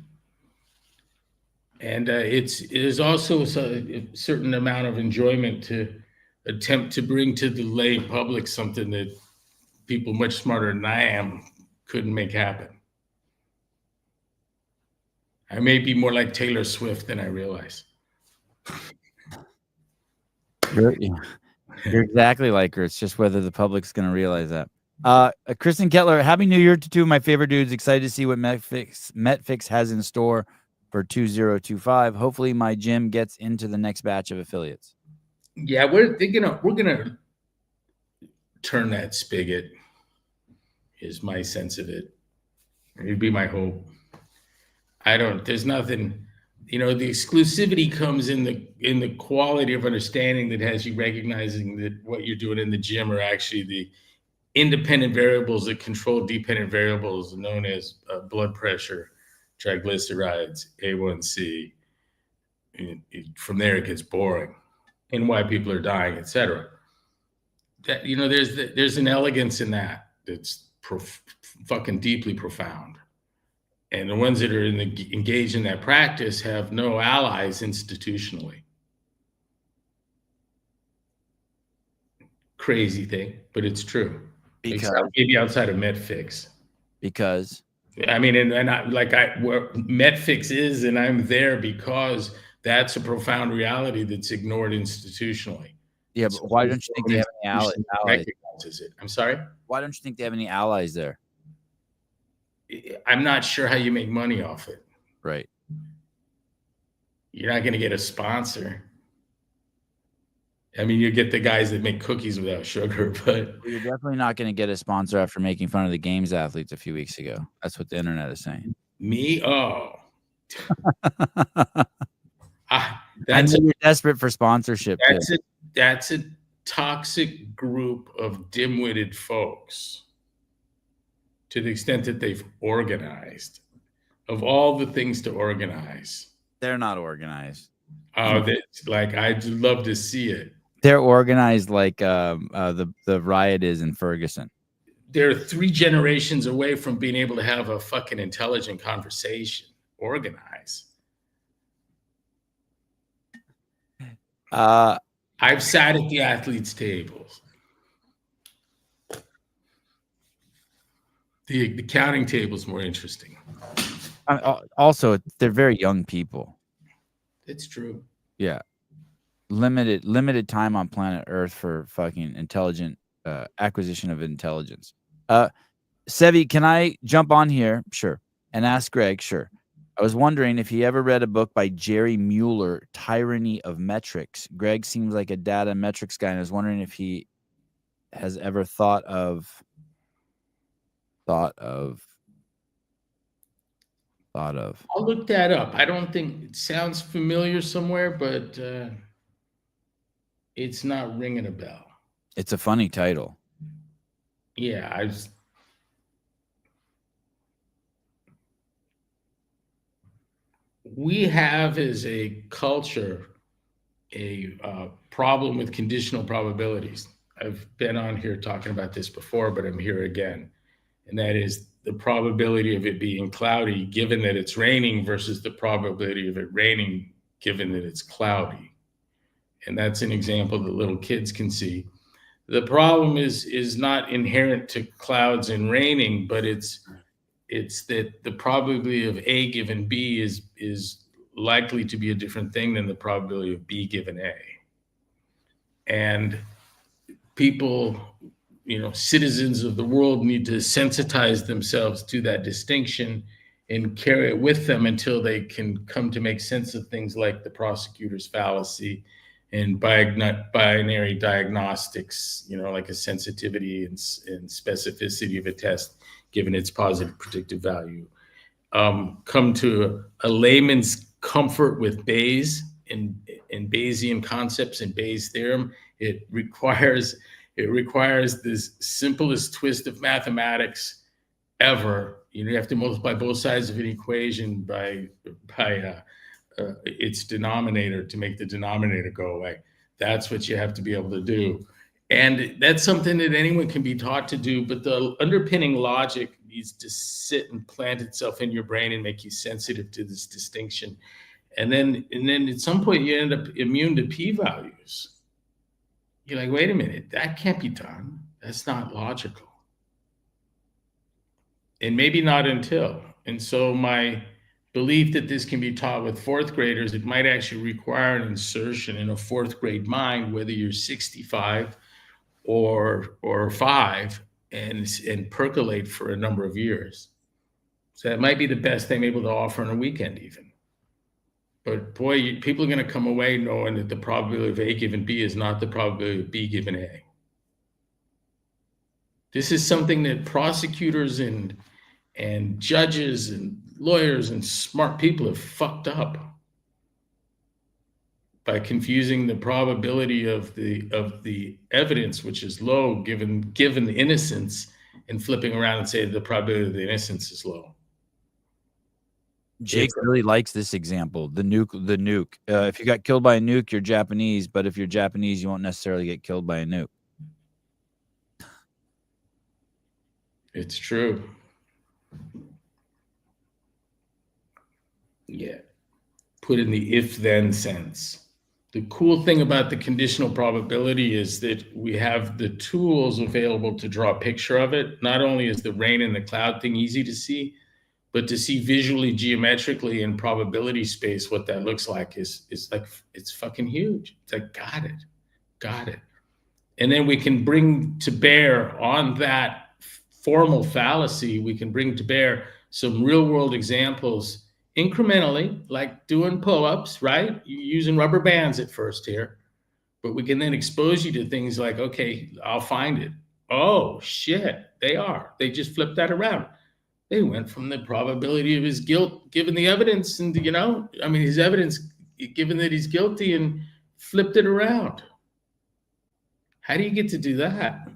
And it is also a certain amount of enjoyment to attempt to bring to the lay public something that people much smarter than I am couldn't make happen. I may be more like Taylor Swift than I realize. You're exactly like her. It's just whether the public's going to realize that. Kristen Kettler, Happy New Year to two of my favorite dudes. Excited to see what Metfix has in store for 2025. Hopefully my gym gets into the next batch of affiliates. Yeah, we're gonna turn that spigot, is my sense of it. It'd be my hope. There's nothing, the exclusivity comes in the quality of understanding that has you recognizing that what you're doing in the gym are actually the independent variables that control dependent variables known as blood pressure, triglycerides, A1C. From there, it gets boring, and why people are dying, etc. That there's an elegance in that that's fucking deeply profound, and the ones that are engaged in that practice have no allies institutionally. Crazy thing, but it's true. Because maybe outside of Metfix. Because I mean, and where Metfix is, and I'm there because that's a profound reality that's ignored institutionally. Yeah, but why don't you think they have any allies? I'm sorry? Why don't you think they have any allies there? I'm not sure how you make money off it. Right. You're not going to get a sponsor. I mean, you get the guys that make cookies without sugar, but you're definitely not going to get a sponsor after making fun of the games athletes a few weeks ago. That's what the internet is saying. Me? Oh. You're desperate for sponsorship. That's a toxic group of dim-witted folks, to the extent that they've organized. Of all the things to organize, they're not organized. Oh, I'd love to see it. They're organized like the riot is in Ferguson. They're 3 generations away from being able to have a fucking intelligent conversation. Organize. I've sat at the athletes' tables. The counting table is more interesting. Also, they're very young people. It's true. Yeah. Limited time on planet Earth for fucking intelligent acquisition of intelligence. Sevi, can I jump on here? Sure. And ask Greg? Sure. I was wondering if he ever read a book by Jerry Mueller, Tyranny of Metrics. Greg seems like a data metrics guy, and I was wondering if he has ever thought of I'll look that up. I don't think it sounds familiar somewhere, but it's not ringing a bell. It's a funny title. Yeah, we have as a culture a problem with conditional probabilities. I've been on here talking about this before, but I'm here again. And that is the probability of it being cloudy given that it's raining versus the probability of it raining given that it's cloudy. And that's an example that little kids can see. The problem is not inherent to clouds and raining, but it's that the probability of A given B is likely to be a different thing than the probability of B given A. And people, citizens of the world need to sensitize themselves to that distinction and carry it with them until they can come to make sense of things like the prosecutor's fallacy and binary diagnostics, like a sensitivity and specificity of a test given its positive predictive value. Come to a layman's comfort with Bayes and Bayesian concepts and Bayes' theorem. It requires this simplest twist of mathematics ever. You have to multiply both sides of an equation by its denominator to make the denominator go away. That's what you have to be able to do. And that's something that anyone can be taught to do, but the underpinning logic needs to sit and plant itself in your brain and make you sensitive to this distinction. And then at some point you end up immune to p-values. You're like, wait a minute, that can't be done. That's not logical. And maybe not until. And so my belief that this can be taught with fourth graders, it might actually require an insertion in a fourth grade mind, whether you're 65 or 5, and percolate for a number of years. So that might be the best thing able to offer on a weekend even. But boy, people are going to come away knowing that the probability of A given B is not the probability of B given A. This is something that prosecutors and judges and lawyers and smart people have fucked up by confusing the probability of the evidence, which is low given the innocence, and flipping around and say the probability of the innocence is low. Jake really likes this example. The nuke. If you got killed by a nuke, you're Japanese, but if you're Japanese, you won't necessarily get killed by a nuke. It's true. Yeah. Put in the if-then sense. The cool thing about the conditional probability is that we have the tools available to draw a picture of it. Not only is the rain and the cloud thing easy to see, but to see visually, geometrically in probability space what that looks like is like, it's fucking huge. It's like, got it. And then we can bring to bear on that formal fallacy, we can bring to bear some real world examples incrementally, like doing pull-ups, right? You're using rubber bands at first here, but we can then expose you to things like, okay, I'll find it. Oh shit, they just flipped that around. They went from the probability of his guilt, given the evidence, and his evidence, given that he's guilty, and flipped it around. How do you get to do that?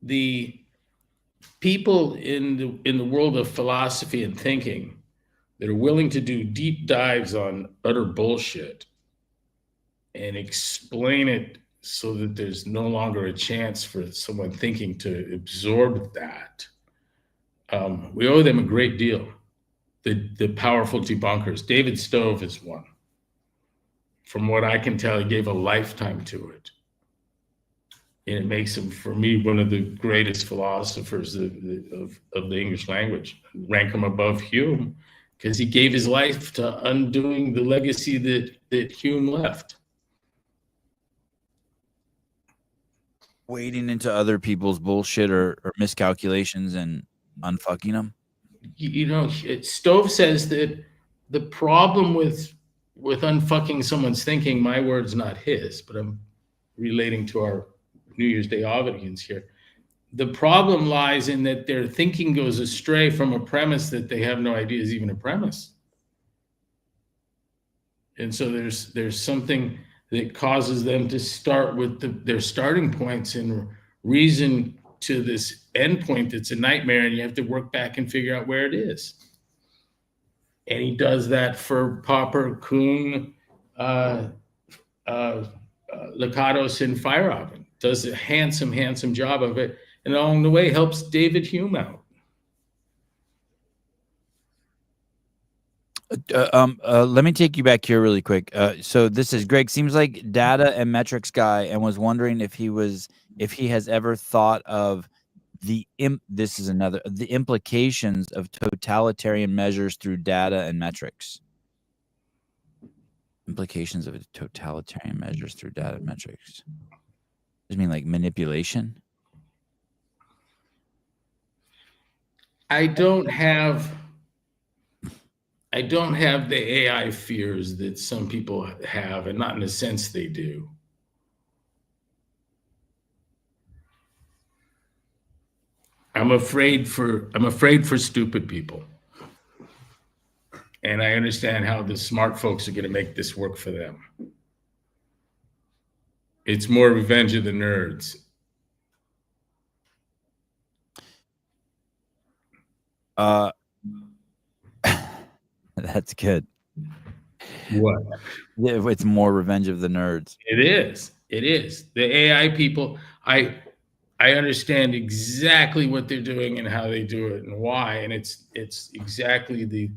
The people in the world of philosophy and thinking that are willing to do deep dives on utter bullshit and explain it so that there's no longer a chance for someone thinking to absorb that. We owe them a great deal. The powerful debunkers. David Stove is one. From what I can tell, he gave a lifetime to it. And it makes him, for me, one of the greatest philosophers of the English language. Rank him above Hume, because he gave his life to undoing the legacy that Hume left. Wading into other people's bullshit or miscalculations and unfucking them. Stove says that the problem with with unfucking someone's thinking, my word's not his, but I'm relating to our New Year's Day audience here. The problem lies in that their thinking goes astray from a premise that they have no idea is even a premise. And so there's something that causes them to start with their starting points and reason to this endpoint that's a nightmare, and you have to work back and figure out where it is. And he does that for Popper, Kuhn, Lakatos, and Feyerabend. Does a handsome job of it, and along the way helps David Hume out. Let me take you back here really quick. So this is Greg. Seems like data and metrics guy, and was wondering if he has ever thought of the implications of totalitarian measures through data and metrics. Implications of totalitarian measures through data and metrics. Does it mean like manipulation? I don't have the AI fears that some people have, and not in a sense they do. I'm afraid for stupid people. And I understand how the smart folks are going to make this work for them. It's more Revenge of the Nerds. That's good. What? It's more Revenge of the Nerds. It is. The AI people, I understand exactly what they're doing and how they do it and why. And it's exactly the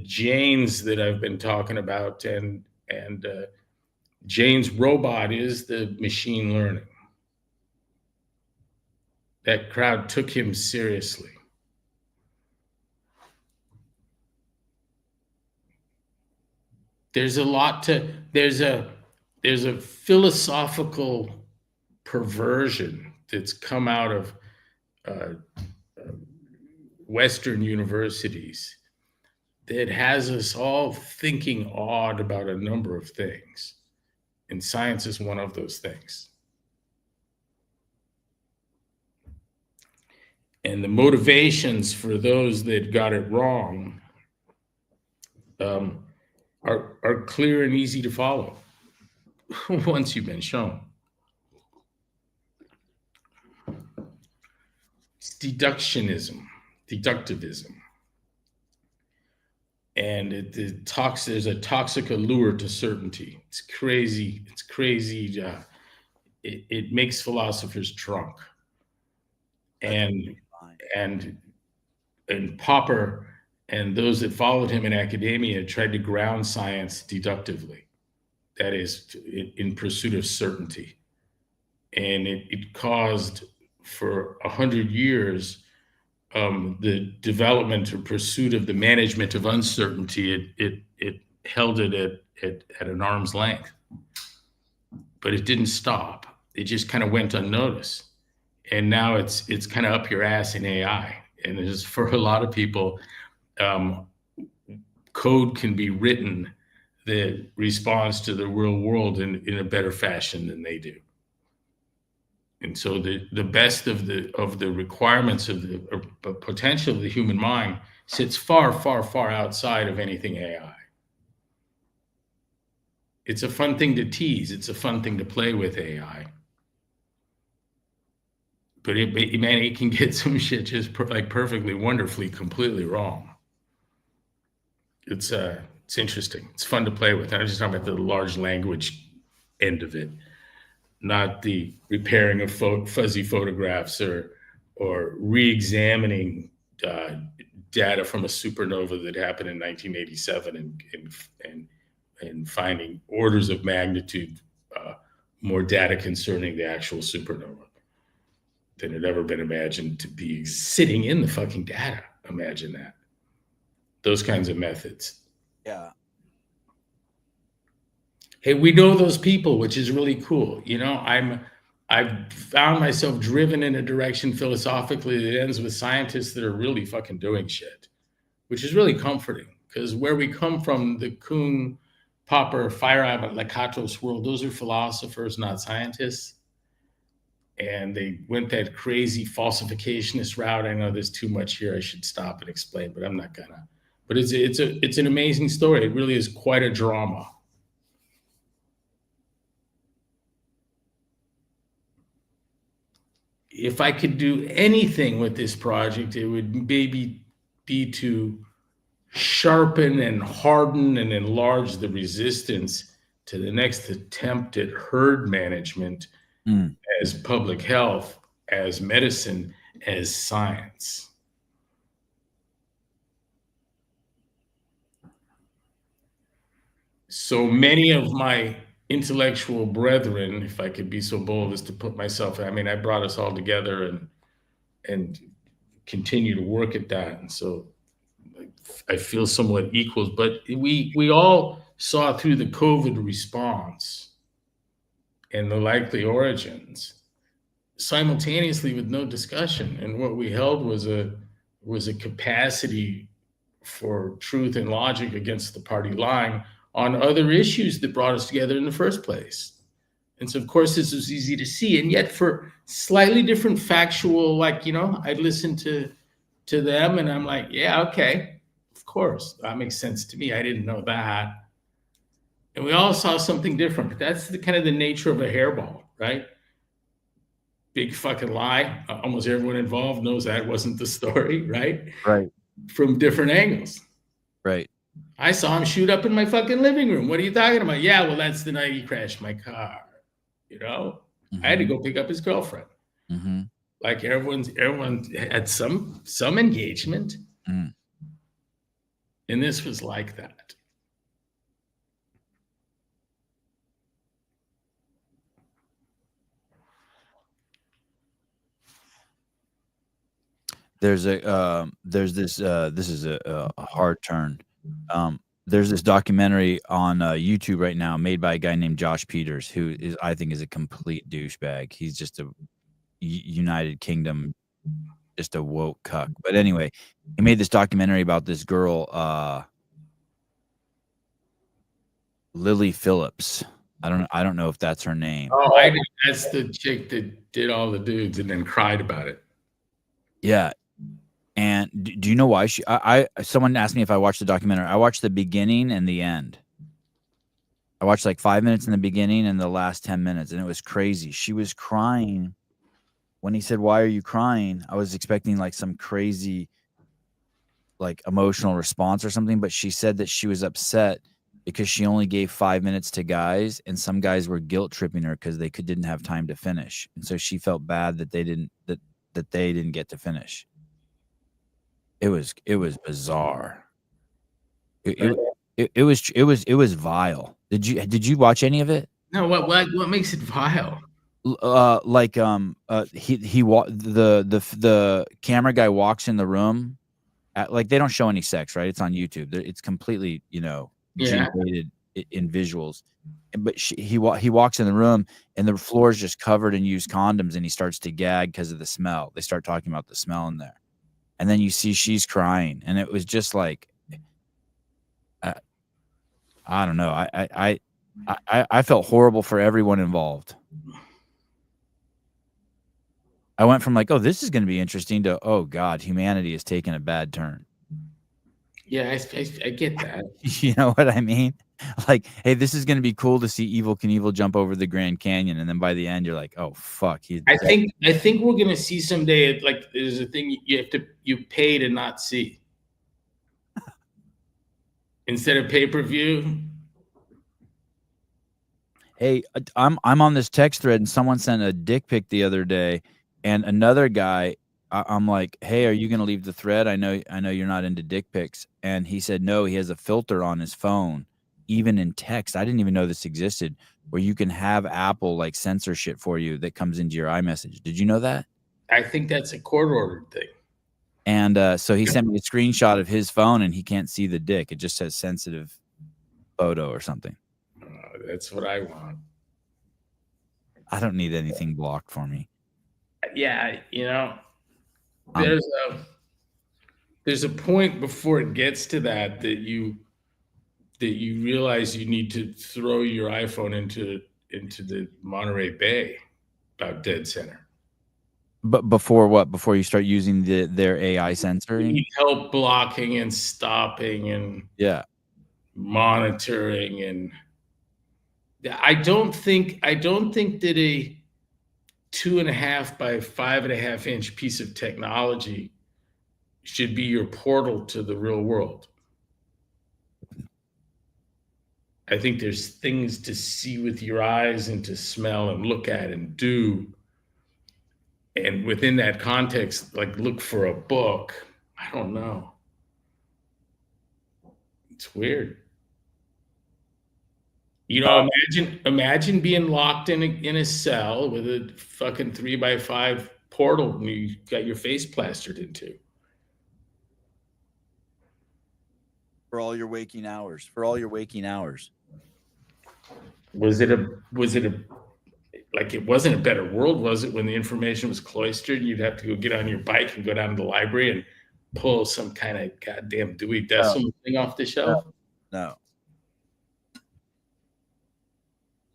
Jane's that I've been talking about, and Jane's robot is the machine learning. That crowd took him seriously. There's a philosophical perversion that's come out of Western universities that has us all thinking odd about a number of things. And science is one of those things. And the motivations for those that got it wrong are clear and easy to follow once you've been shown. It's deductivism. And there's a toxic allure to certainty. It's crazy. It makes philosophers drunk. And Popper and those that followed him in academia tried to ground science deductively. That is, in pursuit of certainty. And it caused, for 100 years, the development or pursuit of the management of uncertainty. It held it at an arm's length. But it didn't stop. It just kind of went unnoticed. And now it's kind of up your ass in AI. And it's, for a lot of people, code can be written that responds to the real world in a better fashion than they do. And so the best of the requirements of the potential of the human mind sits far, far, far outside of anything AI. It's a fun thing to tease. It's a fun thing to play with AI. But it can get some shit just perfectly, wonderfully, completely wrong. It's interesting. It's fun to play with. I'm just talking about the large language end of it, not the repairing of fuzzy photographs or re-examining data from a supernova that happened in 1987 and finding orders of magnitude more data concerning the actual supernova than had ever been imagined to be sitting in the fucking data. Imagine that. Those kinds of methods. Yeah. Hey, we know those people, which is really cool. You know, I've found myself driven in a direction philosophically that ends with scientists that are really fucking doing shit, which is really comforting because where we come from, the Kuhn, Popper, Feyerabend, Lakatos world, those are philosophers, not scientists. And they went that crazy falsificationist route. I know there's too much here. I should stop and explain, but I'm not gonna. But it's an amazing story. It really is quite a drama. If I could do anything with this project, it would maybe be to sharpen and harden and enlarge the resistance to the next attempt at herd management as public health, as medicine, as science. So many of my intellectual brethren, if I could be so bold as to put myself, I mean, I brought us all together and continue to work at that. And so I feel somewhat equals, but we all saw through the COVID response and the likely origins simultaneously with no discussion. And what we held was a capacity for truth and logic against the party line on other issues that brought us together in the first place. And so, of course, this was easy to see. And yet for slightly different factual, like, I'd listen to them and I'm like, yeah, okay, of course, that makes sense to me. I didn't know that. And we all saw something different, but that's the kind of the nature of a hairball, right? Big fucking lie. Almost everyone involved knows that wasn't the story, right? Right. From different angles. Right. I saw him shoot up in my fucking living room. What are you talking about? Yeah, well, that's the night he crashed my car. I had to go pick up his girlfriend. Mm-hmm. Like everyone had some engagement. Mm. And this was like that. There's this is a hard turn. There's this documentary on YouTube right now made by a guy named Josh Peters, who I think is a complete douchebag. He's just a United Kingdom, just a woke cuck. But anyway, he made this documentary about this girl, Lily Phillips. I don't know if that's her name. Oh, that's the chick that did all the dudes and then cried about it. Yeah. And do you know why someone asked me if I watched the documentary. I watched the beginning and the end. I watched like 5 minutes in the beginning and the last 10 minutes, and it was crazy. She was crying when he said, "Why are you crying?" I was expecting like some crazy, like emotional response or something, but she said that she was upset because she only gave 5 minutes to guys, and some guys were guilt tripping her because they didn't have time to finish, and so she felt bad that they didn't get to finish. It was bizarre. It was vile. Did you watch any of it? No, what makes it vile? The camera guy walks in the room like they don't show any sex, right? It's on YouTube. It's completely, G-rated in visuals. But he walks in the room and the floor is just covered in used condoms, and he starts to gag because of the smell. They start talking about the smell in there. And then you see she's crying, and it was just like, I don't know. I felt horrible for everyone involved. I went from like, oh, this is going to be interesting to, oh God, humanity is taking a bad turn. Yeah, I get that. You know what I mean? Like, hey, this is going to be cool to see Evel Knievel jump over the Grand Canyon, and then by the end, you're like, oh fuck. I think we're going to see someday. Like, there's a thing you pay to not see instead of pay-per-view. Hey, I'm on this text thread, and someone sent a dick pic the other day, and another guy. I'm like, hey, are you going to leave the thread? I know you're not into dick pics. And he said, no, he has a filter on his phone, even in text. I didn't even know this existed, where you can have Apple like censor shit for you that comes into your iMessage. Did you know that? I think that's a court-ordered thing. And so he sent me a screenshot of his phone, and he can't see the dick. It just says sensitive photo or something. That's what I want. I don't need anything blocked for me. Yeah, there's there's a point before it gets to that you realize you need to throw your iPhone into the Monterey Bay, about dead center. But before what? Before you start using their AI You censoring? need help blocking and stopping and Yeah. monitoring. And I don't think that a 2.5 by 5.5 inch piece of technology should be your portal to the real world. I think there's things to see with your eyes and to smell and look at and do. And within that context, like look for a book. I don't know. It's weird. You know, imagine being locked in a cell with a fucking 3x5 portal and you got your face plastered into. For all your waking hours. For all your waking hours. Was it like, it wasn't a better world, was it, when the information was cloistered and you'd have to go get on your bike and go down to the library and pull some kind of goddamn Dewey Decimal thing off the shelf? No.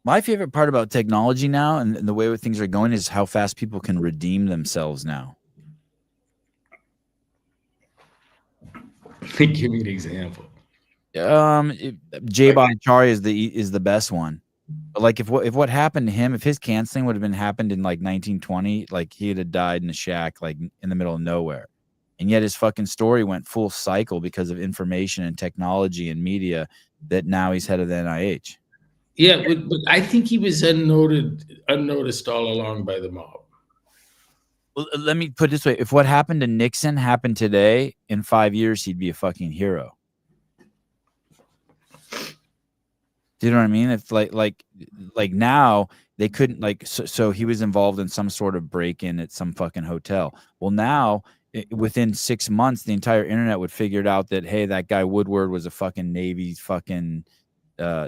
My favorite part about technology now and the way things are going is how fast people can redeem themselves now. Give me an example. Jay Bhattacharya is the best one. But like if what happened to him, if his canceling would have happened in like 1920, like he'd have died in a shack, like in the middle of nowhere. And yet his fucking story went full cycle because of information and technology and media that now he's head of the NIH. Yeah, but I think he was unnoticed all along by the mob. Well, let me put it this way. If what happened to Nixon happened today, in 5 years, he'd be a fucking hero. Do you know what I mean? It's like now they couldn't so he was involved in some sort of break-in at some fucking hotel. Well, now within 6 months, the entire internet would figure it out that, hey, that guy Woodward was a fucking Navy fucking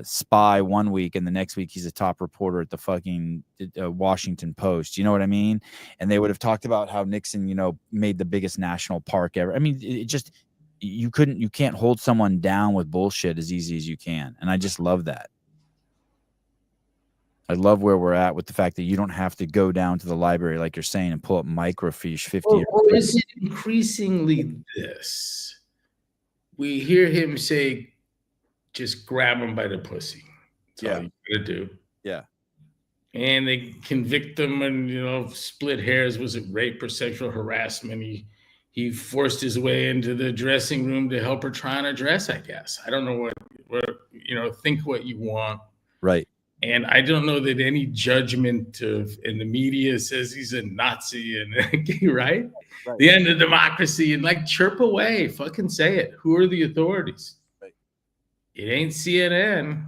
spy one week, and the next week he's a top reporter at the fucking Washington Post. You know what I mean? And they would have talked about how Nixon, made the biggest national park ever. I mean, it just you can't hold someone down with bullshit as easy as you can, and I just love that. I love where we're at with the fact that you don't have to go down to the library, like you're saying, and pull up microfiche 50 years. Or is it increasingly this? We hear him say, just grab him by the pussy. That's all you gotta do. Yeah. And they convict him and, split hairs. Was it rape or sexual harassment? He forced his way into the dressing room to help her try on a dress, I guess. I don't know what think what you want. Right. And I don't know that any judgment in the media says he's a Nazi and right? The end of democracy, and chirp away, fucking say it. Who are the authorities? Right. It ain't CNN.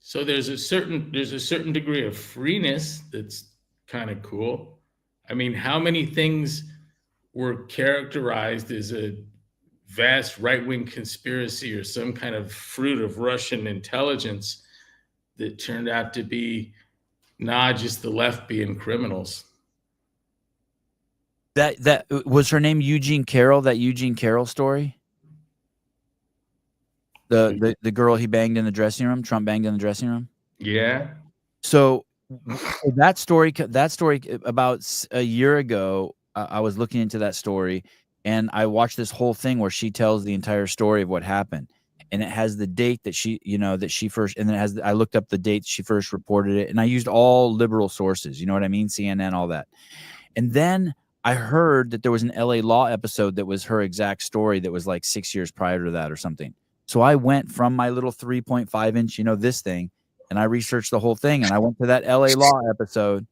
So there's a certain degree of freeness that's kind of cool. I mean, how many things were characterized as a vast right-wing conspiracy or some kind of fruit of Russian intelligence that turned out to be just the left being criminals? That was her name, Eugene Carroll. That Eugene Carroll story. The girl he banged in the dressing room. Trump banged in the dressing room. Yeah. So that story about a year ago, I was looking into that story, and I watched this whole thing where she tells the entire story of what happened, and it has the date that she first, and then it has. I looked up the date she first reported it, and I used all liberal sources. You know what I mean? CNN, all that, and then I heard that there was an LA Law episode that was her exact story that was like 6 years prior to that or something. So I went from my little 3.5 inch, this thing, and I researched the whole thing, and I went to that LA Law episode,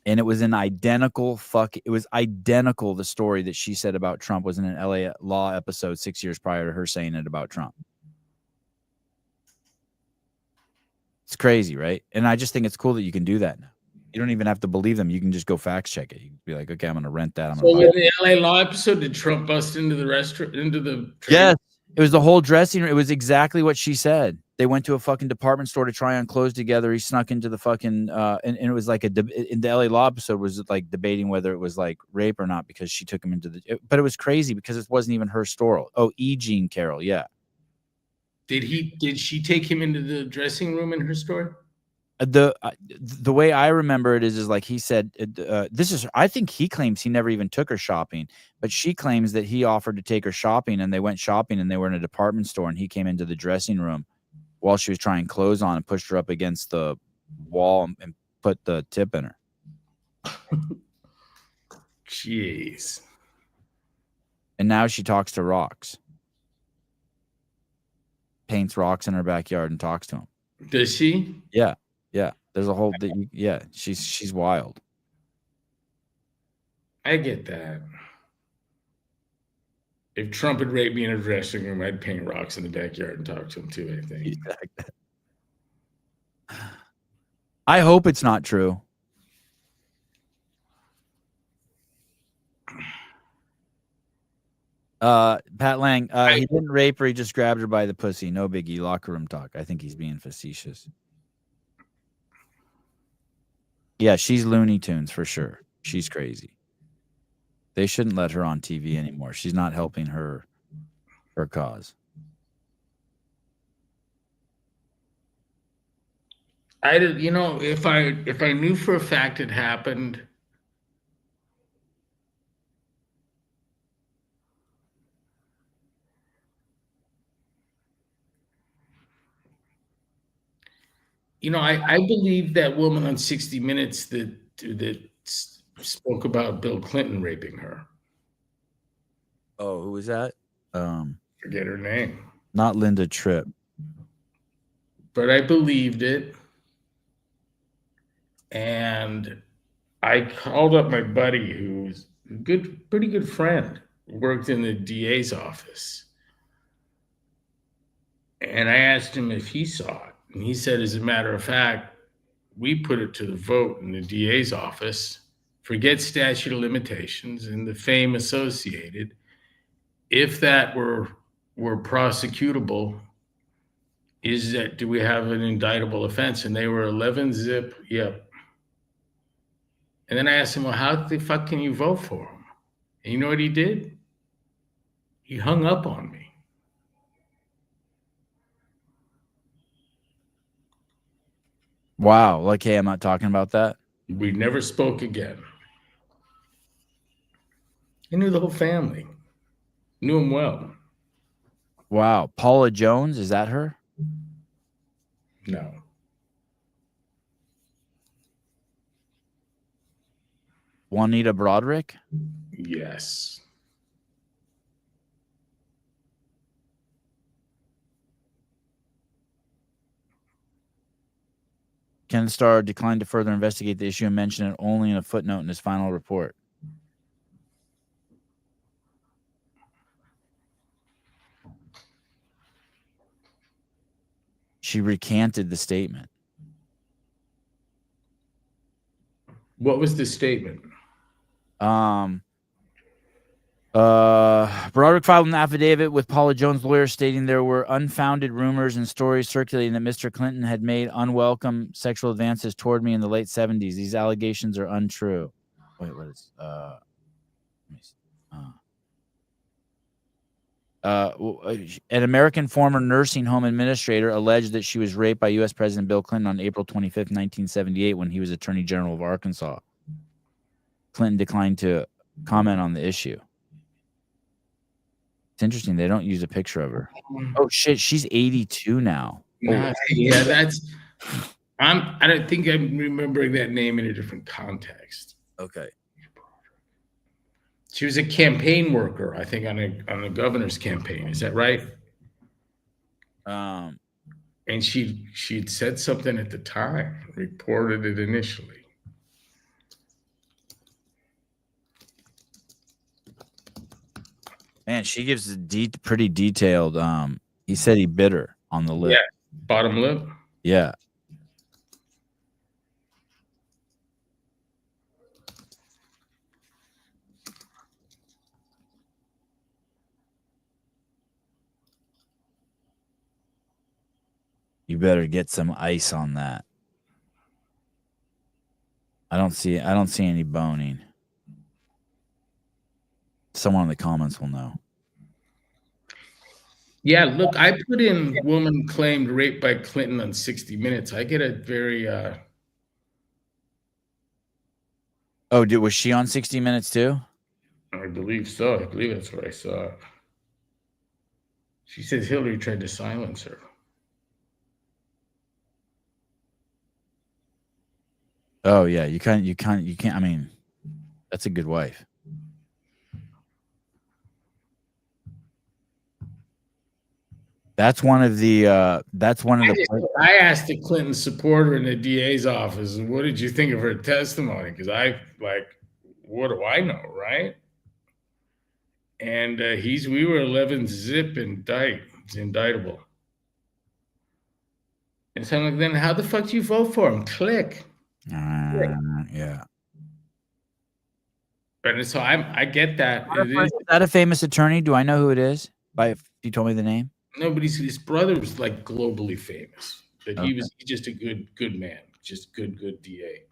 and it was an identical it was identical. The story that she said about Trump was in an LA Law episode 6 years prior to her saying it about Trump. It's crazy, right? And I just think it's cool that you can do that now. You don't even have to believe them. You can just go fact check it. You can be like, okay, I'm going to rent that. So in the LA Law episode, did Trump bust into the restaurant, into the train? Yes. It was the whole dressing room. It was exactly what she said. They went to a fucking department store to try on clothes together. He snuck into the fucking and it was like in the LA Law episode was like debating whether it was like rape or not because she took him into but it was crazy because it wasn't even her store. Oh, E. Jean Carroll, yeah. Did she take him into the dressing room in her store? The way I remember it is like he said this is I think he claims he never even took her shopping, but she claims that he offered to take her shopping and they went shopping and they were in a department store and he came into the dressing room while she was trying clothes on and pushed her up against the wall and put the tip in her. Jeez. And now she talks to rocks. Paints rocks in her backyard and talks to him. Does she? Yeah. Yeah. There's a whole yeah, she's wild. I get that. If Trump had raped me in a dressing room, I'd paint rocks in the backyard and talk to him too, I think. I hope it's not true. Pat Lang, he didn't rape her, he just grabbed her by the pussy. No biggie, locker room talk. I think he's being facetious. Yeah, she's Looney Tunes for sure. She's crazy. They shouldn't let her on TV anymore. She's not helping her cause. If I knew for a fact it happened, I believe that woman on 60 Minutes that spoke about Bill Clinton raping her. Oh, who was that? Forget her name. Not Linda Tripp. But I believed it. And I called up my buddy who's a pretty good friend, worked in the DA's office. And I asked him if he saw it. And he said, as a matter of fact, we put it to the vote in the DA's office. Forget statute of limitations and the fame associated. If that were prosecutable, do we have an indictable offense? And they were 11 zip, yep. And then I asked him, well, how the fuck can you vote for him? And you know what he did? He hung up on me. Wow. Like, hey, I'm not talking about that. We never spoke again. I knew the whole family. Knew him well. Wow. Paula Jones, is that her? No. Juanita Broderick? Yes. Ken Starr declined to further investigate the issue and mentioned it only in a footnote in his final report. She recanted the statement. What was the statement? Broderick filed an affidavit with Paula Jones' lawyer stating there were unfounded rumors and stories circulating that Mr. Clinton had made unwelcome sexual advances toward me in the late 70s. These allegations are untrue. Wait, what is let me see. An American former nursing home administrator alleged that she was raped by U.S. President Bill Clinton on April 25th, 1978, when he was Attorney General of Arkansas. Clinton declined to comment on the issue. It's interesting. They don't use a picture of her. Oh, shit. She's 82 now. Yeah, I don't think I'm remembering that name in a different context. Okay. She was a campaign worker, I think, on a governor's campaign. Is that right? And she'd said something at the time, reported it initially. Man, she gives a pretty detailed. He said he bit her on the lip. Yeah, bottom lip. Yeah. You better get some ice on that. I don't see any boning. Someone in the comments will know. Yeah, look, I put in woman claimed raped by Clinton on 60 Minutes. I get a very Oh, was she on 60 Minutes too? I believe so. I believe that's what I saw. She says Hillary tried to silence her. Oh yeah, you can't. I mean, that's a good wife. That's one of the. I asked the Clinton supporter in the DA's office, "What did you think of her testimony?" Because what do I know, right? And we were 11 zip indictable. And so I'm like, then how the fuck do you vote for him? Click. Yeah. But so I get that. Is that a famous attorney? Do I know who it is? If you told me the name. No, but his brother was like globally famous. But Okay. he's just a good man, just good DA.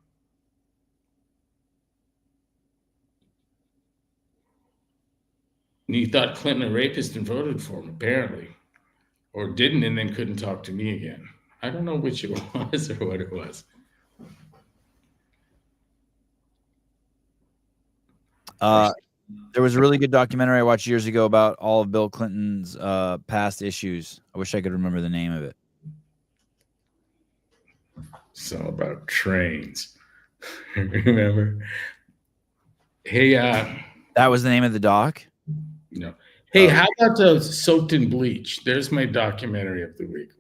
And he thought Clinton a rapist and voted for him, apparently, or didn't, and then couldn't talk to me again. I don't know which it was or what it was. There was a really good documentary I watched years ago about all of Bill Clinton's past issues. I wish I could remember the name of it. It's all about trains. Remember? Hey, that was the name of the doc? No. Hey, how about Soaked in Bleach? There's my documentary of the week.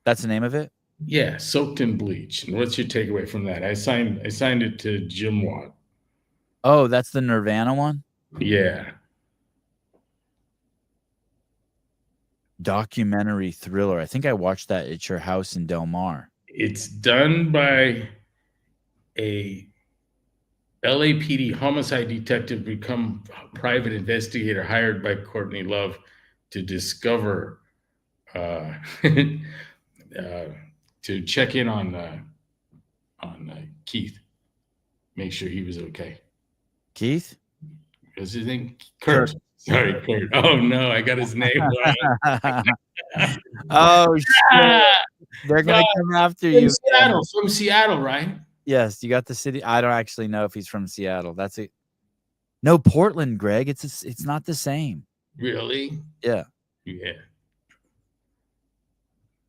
That's the name of it? Yeah, Soaked in Bleach. And what's your takeaway from that? I signed it to Jim Watt. Oh, that's the Nirvana one? Yeah. Documentary thriller. I think I watched that at your house in Del Mar. It's done by a LAPD homicide detective, become private investigator hired by Courtney Love to discover, to check in on Keith, make sure he was okay. Keith? What's his name? Kurt. Sorry, Kurt. Oh no, I got his name wrong. Oh shit! They're gonna come after you. From Seattle, right? Yes, you got the city. I don't actually know if he's from Seattle. That's it. No, Portland, Greg. It's not the same. Really? Yeah. Yeah.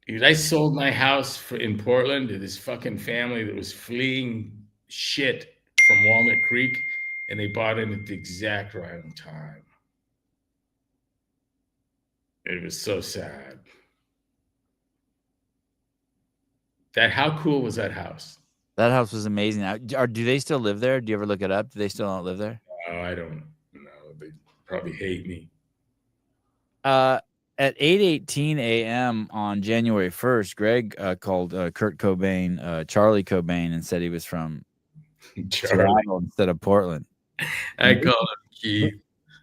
Dude, I sold my house in Portland to this fucking family that was fleeing shit from Walnut Creek, and they bought in at the exact right time. It was so sad. How cool was that house? That house was amazing. Do they still live there? Do you ever look it up? Do they still not live there? No, I don't know. They probably hate me. At 8:18 a.m. on January 1st, Greg called Kurt Cobain Charlie Cobain and said he was from Seattle instead of Portland. I called him Keith.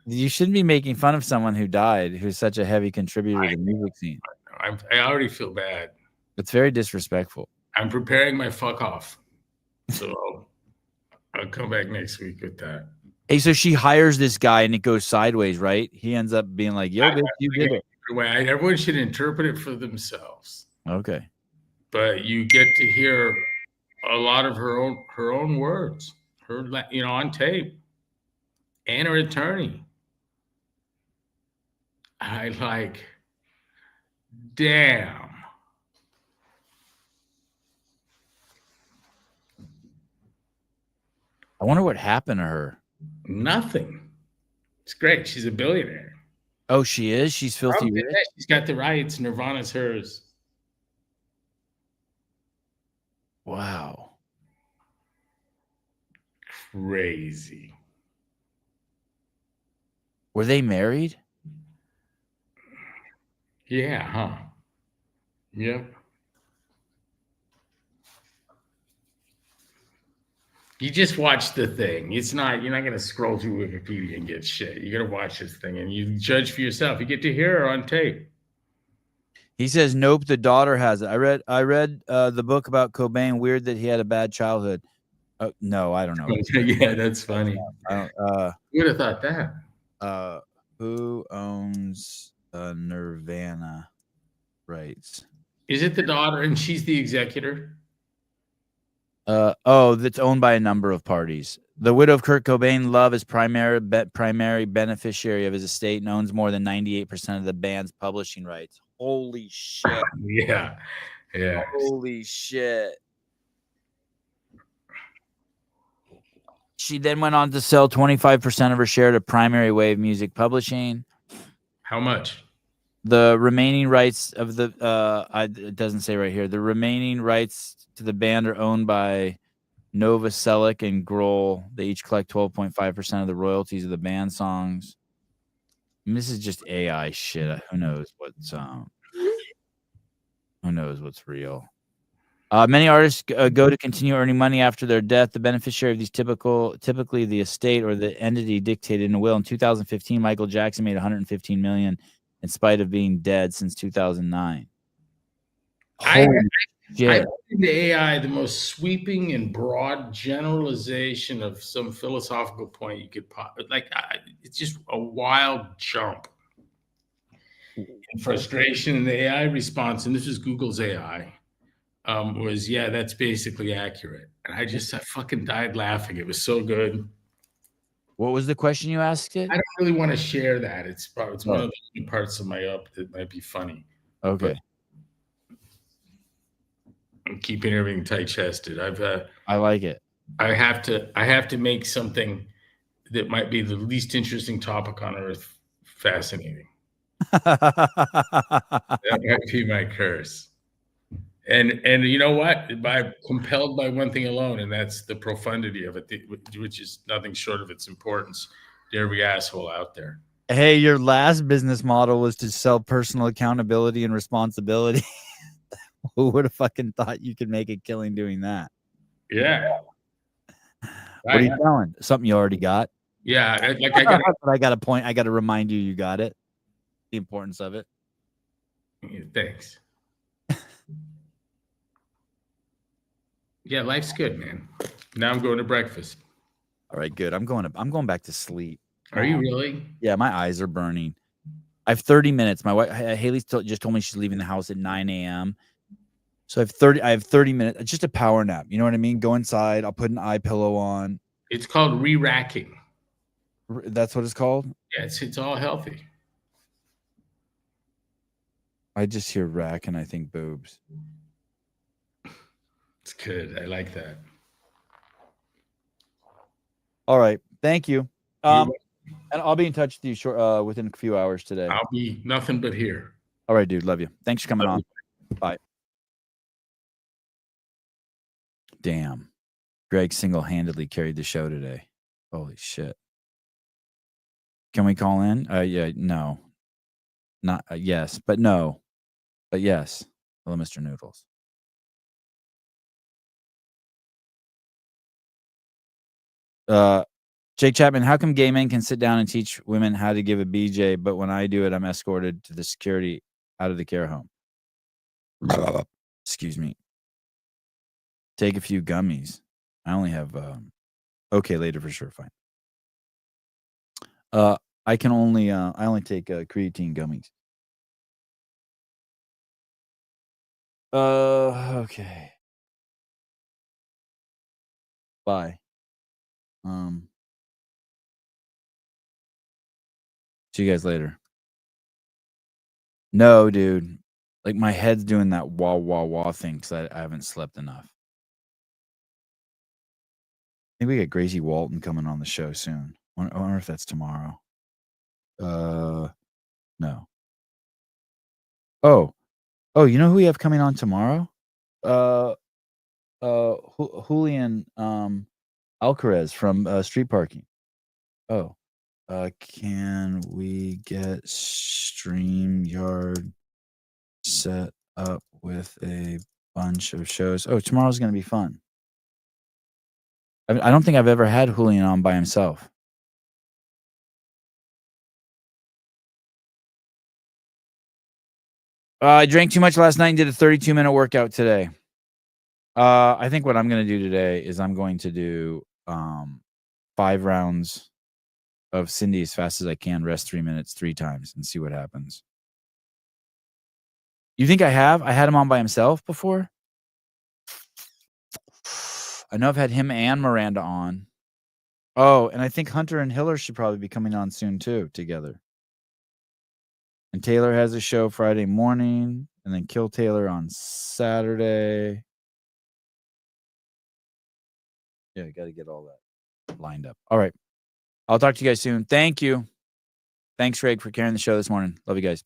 You shouldn't be making fun of someone who died, who's such a heavy contributor to the music scene. I already feel bad. It's very disrespectful. I'm preparing my fuck off. So I'll come back next week with that. Hey, so she hires this guy and it goes sideways, right? He ends up being like, yo, bitch, you did it. Everyone should interpret it for themselves. Okay. But you get to hear a lot of her own words, on tape, and her attorney. I like, damn. I wonder what happened to her. Nothing. It's great. She's a billionaire. Oh, she is? She's filthy rich? She's got the rights. Nirvana's hers. Wow. Crazy. Were they married? Yeah, huh? Yep. You just watch the thing. You're not going to scroll through Wikipedia and get shit. You got to watch this thing and you judge for yourself. You get to hear her on tape. He says, nope, the daughter has it. I read the book about Cobain. Weird that he had a bad childhood. No, I don't know. Yeah, that's funny. I don't. Who would have thought that? Who owns Nirvana rights? Is it the daughter and she's the executor? That's owned by a number of parties. The widow of Kurt Cobain, Love, is primary beneficiary of his estate and owns more than 98% of the band's publishing rights. Holy shit. Yeah. Yeah. Holy shit. She then went on to sell 25% of her share to Primary Wave Music Publishing. How much? The remaining rights of the it doesn't say right here. The remaining rights to the band are owned by Novoselic and Grohl. They each collect 12.5% of the royalties of the band songs. And this is just AI shit. Who knows what's real? Many artists go to continue earning money after their death. The beneficiary of these typically the estate or the entity dictated in a will. In 2015, Michael Jackson made $115 million in spite of being dead since 2009. I put into AI the most sweeping and broad generalization of some philosophical point you could it's just a wild jump in frustration. And the AI response, and this is Google's AI, was, yeah, that's basically accurate. And I fucking died laughing. It was so good. What was the question you asked it? I don't really want to share that. It's one of the parts of my up that might be funny. Okay. But I'm keeping everything tight-chested. I like it. I have to make something that might be the least interesting topic on earth fascinating. That might be my curse. And you know what? Compelled by one thing alone, and that's the profundity of it, which is nothing short of its importance to every asshole out there. Hey, your last business model was to sell personal accountability and responsibility. Who would have fucking thought you could make a killing doing that? Yeah. What are you selling? Something you already got? Yeah. I got a point. I got to remind you got it. The importance of it. Yeah, thanks. Yeah, life's good, man. Now I'm going to breakfast. All right, good. I'm going back to sleep. Are you really? Yeah, my eyes are burning. I have 30 minutes. My wife Haley just told me she's leaving the house at 9 a.m. So I have 30 minutes. Just a power nap. You know what I mean? Go inside. I'll put an eye pillow on. It's called re-racking. That's what it's called? Yeah, it's all healthy. I just hear rack and I think boobs. It's good. I like that. All right. Thank you. And I'll be in touch with you within a few hours today. I'll be nothing but here. All right, dude. Love you. Thanks for coming on. Bye. Damn. Greg single-handedly carried the show today. Holy shit. Can we call in? Yeah, no. Not yes, but no. But yes. Hello, Mr. Noodles. Jake Chapman, how come gay men can sit down and teach women how to give a BJ, but when I do it, I'm escorted to the security out of the care home? Excuse me. Take a few gummies. I only have okay later for sure. Fine. I only take creatine gummies. Okay. Bye. See you guys later. No, dude. Like my head's doing that wah wah wah thing because I haven't slept enough. I think we got Gracie Walton coming on the show soon. I wonder if that's tomorrow. No. Oh, you know who we have coming on tomorrow? Julian Alcaraz from Street Parking. Oh. Can we get StreamYard set up with a bunch of shows? Oh, tomorrow's going to be fun. I don't think I've ever had Julian on by himself. I drank too much last night and did a 32-minute workout today. I think what I'm going to do today is I'm going to do 5 rounds of Cindy as fast as I can, rest 3 minutes 3 times, and see what happens. You think I have? I had him on by himself before? I know I've had him and Miranda on. Oh, and I think Hunter and Hiller should probably be coming on soon too, together. And Taylor has a show Friday morning, and then Kill Taylor on Saturday. Yeah, got to get all that lined up. All right. I'll talk to you guys soon. Thank you. Thanks, Greg, for carrying the show this morning. Love you guys.